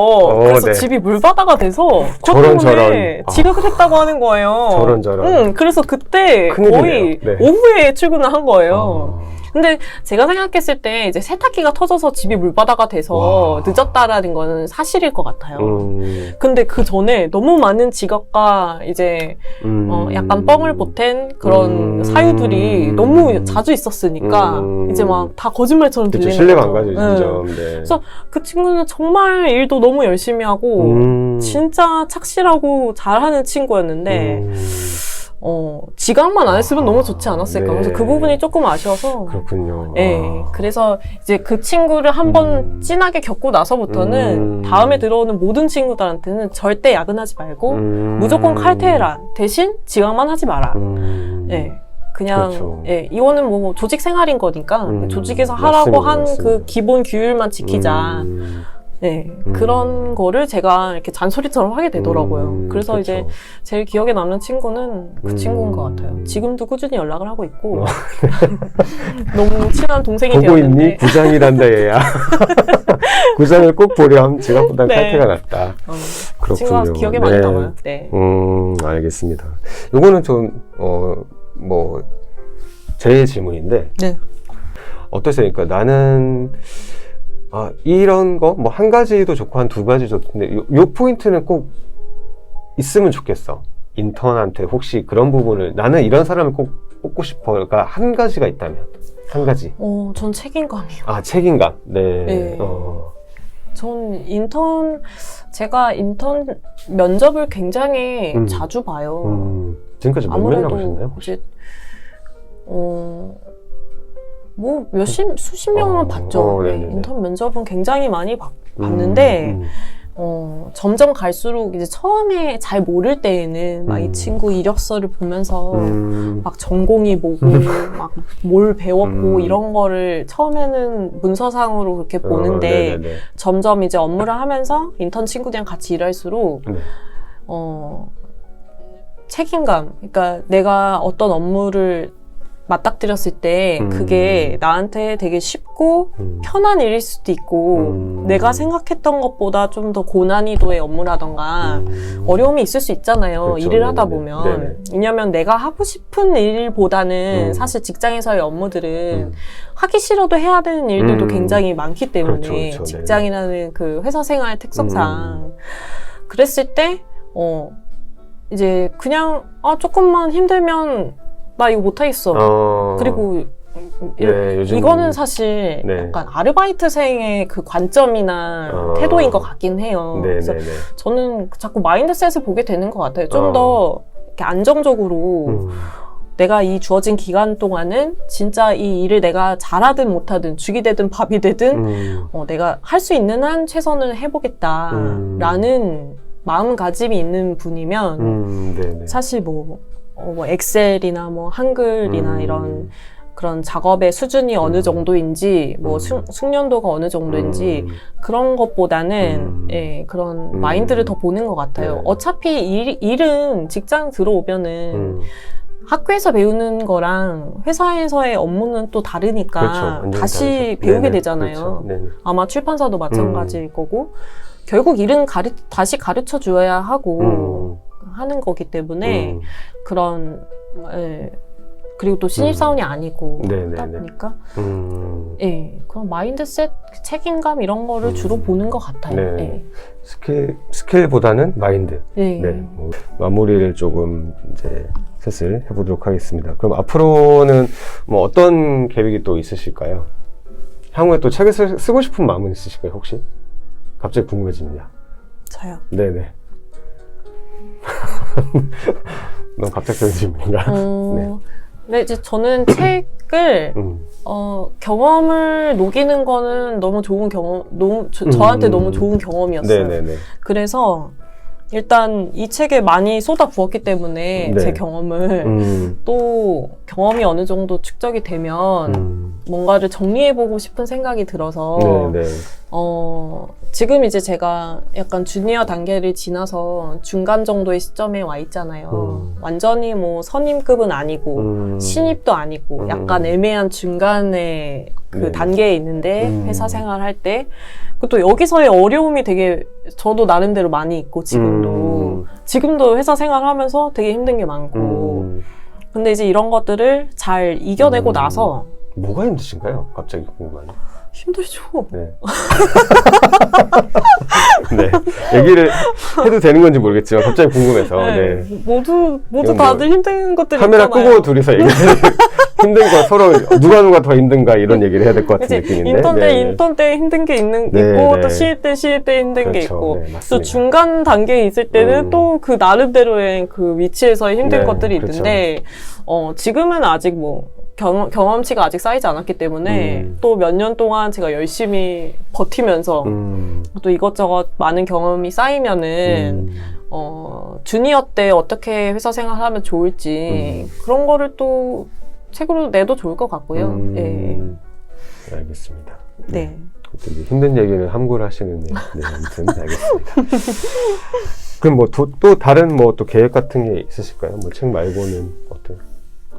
Speaker 2: 그래서 집이 물바다가 돼서 그것 때문에 지각을 했다고 하는 거예요.
Speaker 1: 저런.
Speaker 2: 그래서 그때 거의 오후에 출근을 한 거예요. 근데 제가 생각했을 때 이제 세탁기가 터져서 집이 물바다가 돼서 늦었다라는 거는 사실일 것 같아요. 근데 그 전에 너무 많은 지각과 이제 약간 뻥을 보탠 그런 사유들이 너무 자주 있었으니까 이제 막 다 거짓말처럼 들리는 거죠.
Speaker 1: 신뢰가 안 가죠, 점점.
Speaker 2: 그래서 그 친구는 정말 일도 너무 열심히 하고 진짜 착실하고 잘하는 친구였는데 지각만 안 했으면 너무 좋지 않았을까.
Speaker 1: 네.
Speaker 2: 그래서 그 부분이 조금 아쉬워서.
Speaker 1: 그렇군요.
Speaker 2: 네. 그래서 이제 그 친구를 한번 진하게 겪고 나서부터는 다음에 들어오는 모든 친구들한테는 절대 야근하지 말고 무조건 칼퇴해라. 대신 지각만 하지 마라. 네. 그냥
Speaker 1: 그렇죠.
Speaker 2: 예, 이거는 뭐 조직 생활인 거니까 조직에서 하라고 한 그 기본 규율만 지키자. 네, 그런 거를 제가 이렇게 잔소리처럼 하게 되더라고요. 그래서
Speaker 1: 그렇죠.
Speaker 2: 이제 제일 기억에 남는 친구는 그 친구인 것 같아요. 지금도 꾸준히 연락을 하고 있고 너무 친한 동생이
Speaker 1: 보고
Speaker 2: 되었는데
Speaker 1: 있니? 구장이란다 얘야. 구장을 꼭 보렴. 지각보단
Speaker 2: 네.
Speaker 1: 칼퇴가 낫다.
Speaker 2: 그 친구가
Speaker 1: 그렇군요.
Speaker 2: 기억에 많이 남아요. 네.
Speaker 1: 알겠습니다. 요거는 좀 제 질문인데
Speaker 2: 네.
Speaker 1: 어떠세요? 그러니까 나는 이런 거 뭐 한 가지도 좋고 한 두 가지도 좋은데 요 포인트는 꼭 있으면 좋겠어. 인턴한테 혹시 그런 부분을 나는 이런 사람을 꼭 뽑고 싶어가 한 가지가 있다면 한 가지.
Speaker 2: 전 책임감이요.
Speaker 1: 책임감. 네.
Speaker 2: 네. 전 제가 인턴 면접을 굉장히 자주 봐요.
Speaker 1: 지금까지 몇 명이나 보셨나요?
Speaker 2: 이제 뭐 수십 명은 봤죠. 네, 인턴 면접은 굉장히 많이 봤는데 점점 갈수록 이제 처음에 잘 모를 때에는 막 이 친구 이력서를 보면서 막 전공이 뭐고 막 뭘 배웠고 이런 거를 처음에는 문서상으로 그렇게 보는데 점점 이제 업무를 하면서 인턴 친구들이랑 같이 일할수록 책임감, 그러니까 내가 어떤 업무를 맞닥뜨렸을 때 그게 나한테 되게 쉽고 편한 일일 수도 있고 내가 생각했던 것보다 좀 더 고난이도의 업무라던가 어려움이 있을 수 있잖아요.
Speaker 1: 그렇죠.
Speaker 2: 일을 하다
Speaker 1: 네네.
Speaker 2: 보면.
Speaker 1: 네네.
Speaker 2: 왜냐면 내가 하고 싶은 일보다는 사실 직장에서의 업무들은 하기 싫어도 해야 되는 일들도 굉장히 많기 때문에
Speaker 1: 그렇죠, 그렇죠.
Speaker 2: 직장이라는 그 회사 생활 특성상 그랬을 때 이제 그냥 조금만 힘들면 나 이거 못하겠어. 그리고
Speaker 1: 요즘
Speaker 2: 이거는 사실 약간 아르바이트생의 그 관점이나 태도인 것 같긴 해요. 그래서 저는 자꾸 마인드셋을 보게 되는 것 같아요. 좀 더 이렇게 안정적으로 내가 이 주어진 기간 동안은 진짜 이 일을 내가 잘하든 못하든 죽이 되든 밥이 되든 내가 할 수 있는 한 최선을 해보겠다라는 마음가짐이 있는 분이면 사실 뭐 엑셀이나 뭐 한글이나 이런 그런 작업의 수준이 어느 정도인지 뭐 숙련도가 어느 정도인지 그런 것보다는 그런 마인드를 더 보는 것 같아요. 어차피 일은 직장 들어오면은 학교에서 배우는 거랑 회사에서의 업무는 또 다르니까
Speaker 1: 그렇죠.
Speaker 2: 다시 배우게 되잖아요.
Speaker 1: 그렇죠.
Speaker 2: 아마 출판사도 마찬가지일 거고 결국 일은 다시 가르쳐 줘야 하고 하는 거기 때문에 그런 그리고 또 신입사원이 아니고 하다 보니까 그런 마인드셋, 책임감 이런 거를 주로 보는 것 같아요.
Speaker 1: 스킬보다는 마인드. 마무리를 조금 이제 슬슬 해보도록 하겠습니다. 그럼 앞으로는 뭐 어떤 계획이 또 있으실까요? 향후에 또 책을 쓰고 싶은 마음은 있으실까요, 혹시? 갑자기 궁금해집니다.
Speaker 2: 저요?
Speaker 1: 네네. 너무 갑작스러운 질문인가?
Speaker 2: 네, 이제 저는 책을 경험을 녹이는 거는 너무 좋은 저한테 너무 좋은 경험이었어요. 그래서 일단 이 책에 많이 쏟아 부었기 때문에 제 경험을 또 경험이 어느 정도 축적이 되면 뭔가를 정리해보고 싶은 생각이 들어서 지금 이제 제가 약간 주니어 단계를 지나서 중간 정도의 시점에 와 있잖아요. 완전히 뭐 선임급은 아니고 신입도 아니고 약간 애매한 중간의 그 단계에 있는데 회사 생활할 때 또 여기서의 어려움이 되게 저도 나름대로 많이 있고 지금도 회사 생활하면서 되게 힘든 게 많고 근데 이제 이런 것들을 잘 이겨내고 나서
Speaker 1: 뭐가 힘드신가요? 갑자기 궁금하네.
Speaker 2: 힘들죠.
Speaker 1: 네. 네. 얘기를 해도 되는 건지 모르겠지만 갑자기 궁금해서. 네.
Speaker 2: 모두
Speaker 1: 이건
Speaker 2: 다들 힘든 것들이
Speaker 1: 카메라
Speaker 2: 있잖아요.
Speaker 1: 끄고 둘이서 얘기를 힘든 거 서로 누가 더 힘든가 이런 얘기를 해야 될 것 같은
Speaker 2: 그치?
Speaker 1: 느낌인데.
Speaker 2: 인턴 때 힘든 게
Speaker 1: 네,
Speaker 2: 있고
Speaker 1: 네.
Speaker 2: 또 시일 때 힘든 게
Speaker 1: 그렇죠.
Speaker 2: 있고
Speaker 1: 네, 맞습니다.
Speaker 2: 또 중간 단계에 있을 때는 또 그 나름대로의 그 위치에서의 힘든
Speaker 1: 네,
Speaker 2: 것들이
Speaker 1: 그렇죠.
Speaker 2: 있는데 지금은 아직 뭐 경험치가 아직 쌓이지 않았기 때문에 또 몇 년 동안 제가 열심히 버티면서 또 이것저것 많은 경험이 쌓이면은 주니어 때 어떻게 회사 생활을 하면 좋을지 그런 거를 또 책으로 내도 좋을 것 같고요. 네.
Speaker 1: 알겠습니다.
Speaker 2: 네.
Speaker 1: 힘든 얘기는 함구를 하시는 네, 아무튼 알겠습니다. 그럼 뭐 또 다른 뭐 또 계획 같은 게 있으실까요? 뭐 책 말고는 어떤?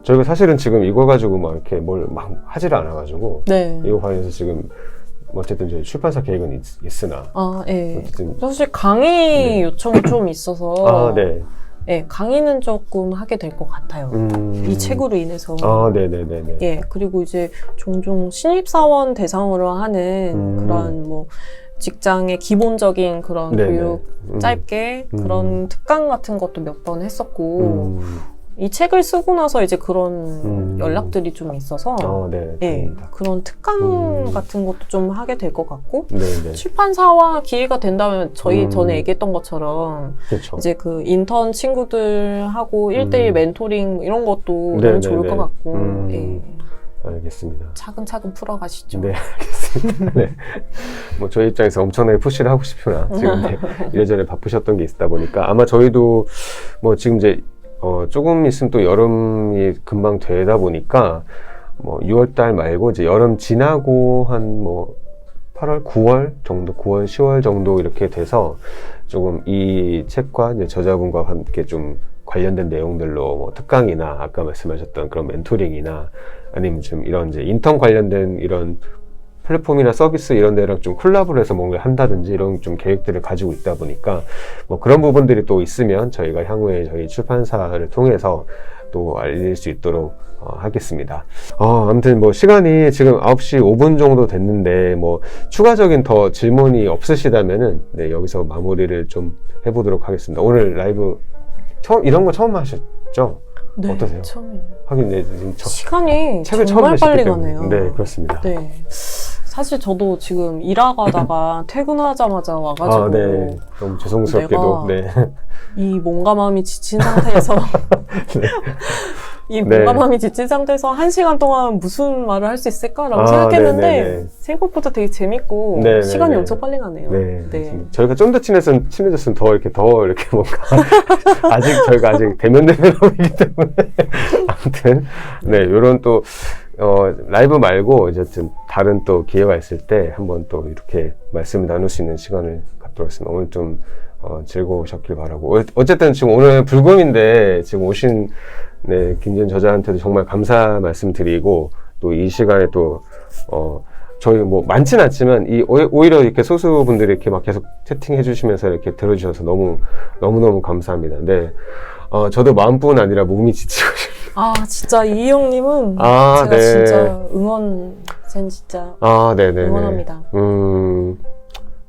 Speaker 1: 저희가 사실은 지금 이거 가지고 막 이렇게 뭘 막 하지를 않아가지고
Speaker 2: 네.
Speaker 1: 이거 관해서 지금 어쨌든 저희 출판사 계획은 있으나
Speaker 2: 예.
Speaker 1: 어쨌든
Speaker 2: 사실 강의 요청이 좀 있어서
Speaker 1: 네.
Speaker 2: 예, 강의는 조금 하게 될 것 같아요. 이 책으로 인해서.
Speaker 1: 네네네네.
Speaker 2: 예, 그리고 이제 종종 신입사원 대상으로 하는 그런 뭐 직장의 기본적인 그런
Speaker 1: 네네.
Speaker 2: 교육 짧게 그런 특강 같은 것도 몇 번 했었고 이 책을 쓰고 나서 이제 그런 연락들이 좀 있어서
Speaker 1: 네.
Speaker 2: 예, 그런 특강 같은 것도 좀 하게 될 것 같고
Speaker 1: 네네.
Speaker 2: 출판사와 기회가 된다면 전에 얘기했던 것처럼
Speaker 1: 그렇죠.
Speaker 2: 이제 그 인턴 친구들하고 1대1 멘토링 이런 것도
Speaker 1: 네네네.
Speaker 2: 너무 좋을 것 같고 예,
Speaker 1: 알겠습니다.
Speaker 2: 차근차근 풀어가시죠.
Speaker 1: 네, 알겠습니다. 네. 뭐 저희 입장에서 엄청나게 푸시를 하고 싶으나 지금 이래저래 바쁘셨던 게 있다 보니까 아마 저희도 뭐 지금 이제 조금 있으면 또 여름이 금방 되다 보니까 뭐 6월달 말고 이제 여름 지나고 한 뭐 8월, 9월 정도, 9월, 10월 정도 이렇게 돼서 조금 이 책과 이제 저자분과 함께 좀 관련된 내용들로 뭐 특강이나 아까 말씀하셨던 그런 멘토링이나 아니면 좀 이런 이제 인턴 관련된 이런 플랫폼이나 서비스 이런 데랑 좀 콜라보를 해서 뭔가를 한다든지 이런 좀 계획들을 가지고 있다 보니까 뭐 그런 부분들이 또 있으면 저희가 향후에 저희 출판사를 통해서 또 알릴 수 있도록 하겠습니다. 아무튼 뭐 시간이 지금 9시 5분 정도 됐는데 뭐 추가적인 더 질문이 없으시다면은 네, 여기서 마무리를 좀 해보도록 하겠습니다. 오늘 라이브 이런 거 처음 하셨죠?
Speaker 2: 네,
Speaker 1: 어떠세요?
Speaker 2: 처음이에요.
Speaker 1: 하긴 네, 지금
Speaker 2: 시간이
Speaker 1: 책을
Speaker 2: 정말
Speaker 1: 처음
Speaker 2: 빨리
Speaker 1: 하셨기 때문에.
Speaker 2: 가네요.
Speaker 1: 네, 그렇습니다.
Speaker 2: 네. 사실 저도 지금 일하다가 퇴근하자마자 와가지고
Speaker 1: 네. 너무 죄송스럽게도
Speaker 2: 내가 이 몸과 마음이 지친 상태에서 이 몸과 마음이 지친 상태에서 1시간 동안 무슨 말을 할 수 있을까라고 생각했는데
Speaker 1: 네네네.
Speaker 2: 생각보다 되게 재밌고
Speaker 1: 네네네.
Speaker 2: 시간이 엄청 빨리 가네요.
Speaker 1: 네. 저희가 좀 더 친해졌으면 더 이렇게 뭔가 저희가 아직 대면대면이기 때문에 아무튼 네, 요런 또 라이브 말고 이제 좀 다른 또 기회가 있을 때 한번 또 이렇게 말씀을 나눌 수 있는 시간을 갖도록 하겠습니다. 오늘 좀 즐거우셨길 바라고. 어쨌든 지금 오늘 불금인데 지금 오신 네, 김지은 저자한테도 정말 감사 말씀드리고 또 이 시간에 또 저희 뭐 많진 않지만 오히려 이렇게 소수분들이 이렇게 막 계속 채팅해 주시면서 이렇게 들어주셔서 너무너무 감사합니다. 네. 저도 마음뿐 아니라 몸이 지치고 싶어요.
Speaker 2: 진짜 이희영님은 제가
Speaker 1: 네.
Speaker 2: 진짜 전 진짜
Speaker 1: 네네.
Speaker 2: 응원합니다.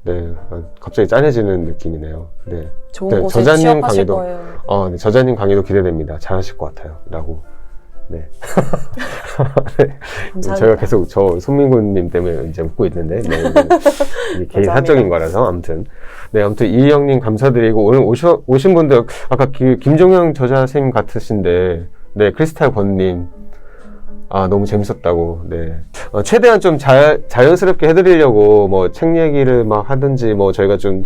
Speaker 1: 네. 갑자기 짠해지는 느낌이네요. 네.
Speaker 2: 좋은 곳에
Speaker 1: 저자님
Speaker 2: 취업하실
Speaker 1: 강의도,
Speaker 2: 거예요.
Speaker 1: 네, 저자님 강의도 기대됩니다. 잘하실 것 같아요. 라고. 네.
Speaker 2: 감사합니다.
Speaker 1: 저희가 계속 손민구님 때문에 이제 웃고 있는데, 네, 이게 개인
Speaker 2: 감사합니다.
Speaker 1: 사적인 거라서, 아무튼. 네, 아무튼 이희영님 감사드리고, 오늘 오신 분들, 아까 김종영 저자 선생님 같으신데, 네, 크리스탈 권님, 너무 재밌었다고, 네. 최대한 좀 자연스럽게 해드리려고, 뭐, 책 얘기를 막 하든지, 뭐, 저희가 좀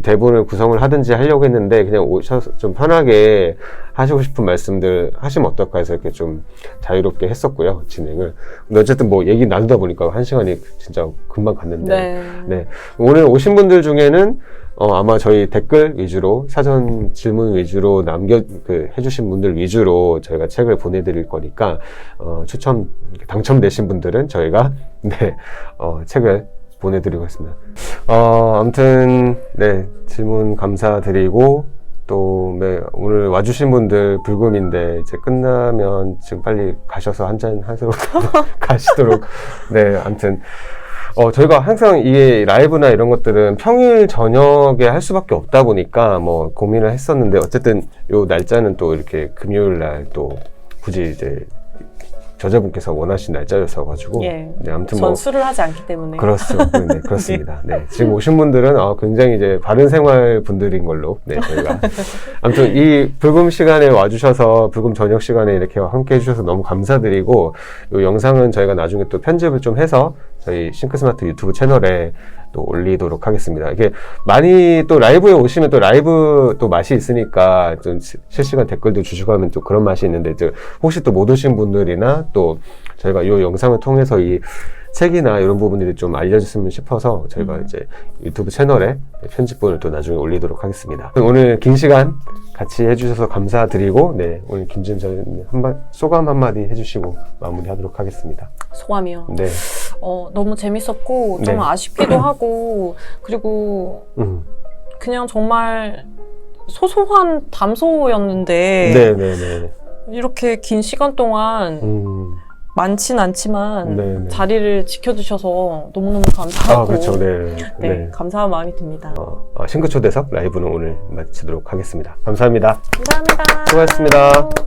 Speaker 1: 대본을 구성을 하든지 하려고 했는데, 그냥 오셔서 좀 편하게 하시고 싶은 말씀들 하시면 어떨까 해서 이렇게 좀 자유롭게 했었고요, 진행을. 근데 어쨌든 뭐, 얘기 나누다 보니까 1시간이 진짜 금방 갔는데, 네. 오늘 오신 분들 중에는, 아마 저희 댓글 위주로, 사전 질문 위주로 해주신 분들 위주로 저희가 책을 보내드릴 거니까, 당첨되신 분들은 저희가, 네, 책을 보내드리고 있습니다. 아무튼, 네, 질문 감사드리고, 또 네, 오늘 와주신 분들 불금인데 이제 끝나면 지금 빨리 가셔서 한잔 하도록 가시도록 네, 아무튼 저희가 항상 이게 라이브나 이런 것들은 평일 저녁에 할 수밖에 없다 보니까 뭐 고민을 했었는데 어쨌든 요 날짜는 또 이렇게 금요일 날 또 굳이 이제 저자분께서 원하신 날짜였어가지고
Speaker 2: 예.
Speaker 1: 네, 아무튼
Speaker 2: 전
Speaker 1: 뭐
Speaker 2: 술을 하지 않기 때문에.
Speaker 1: 네, 그렇습니다. 네, 지금 오신 분들은 굉장히 이제 바른 생활 분들인 걸로 네, 저희가 아무튼 이 불금 시간에 와주셔서 불금 저녁 시간에 이렇게 함께 해주셔서 너무 감사드리고 이 영상은 저희가 나중에 또 편집을 좀 해서 저희 싱크스마트 유튜브 채널에 또 올리도록 하겠습니다. 이게 많이 또 라이브에 오시면 또 라이브 또 맛이 있으니까 좀 실시간 댓글도 주시고 하면 또 그런 맛이 있는데 이제 혹시 또 못 오신 분들이나 또 저희가 이 영상을 통해서 이 책이나 이런 부분들이 좀 알려졌으면 싶어서 저희가 이제 유튜브 채널에 편집본을 또 나중에 올리도록 하겠습니다. 오늘 긴 시간 같이 해주셔서 감사드리고, 네, 오늘 김진철님 소감 한마디 해주시고 마무리하도록 하겠습니다.
Speaker 2: 소감이요.
Speaker 1: 네.
Speaker 2: 너무 재밌었고 좀
Speaker 1: 네.
Speaker 2: 아쉽기도 하고 그리고 그냥 정말 소소한 담소였는데
Speaker 1: 네네네.
Speaker 2: 이렇게 긴 시간 동안 많진 않지만
Speaker 1: 네네.
Speaker 2: 자리를 지켜주셔서 너무너무 감사하고
Speaker 1: 그렇죠. 네.
Speaker 2: 네, 감사한 마음이 듭니다.
Speaker 1: 싱크 초대석 라이브는 오늘 마치도록 하겠습니다. 감사합니다.
Speaker 2: 감사합니다.
Speaker 1: 수고하셨습니다.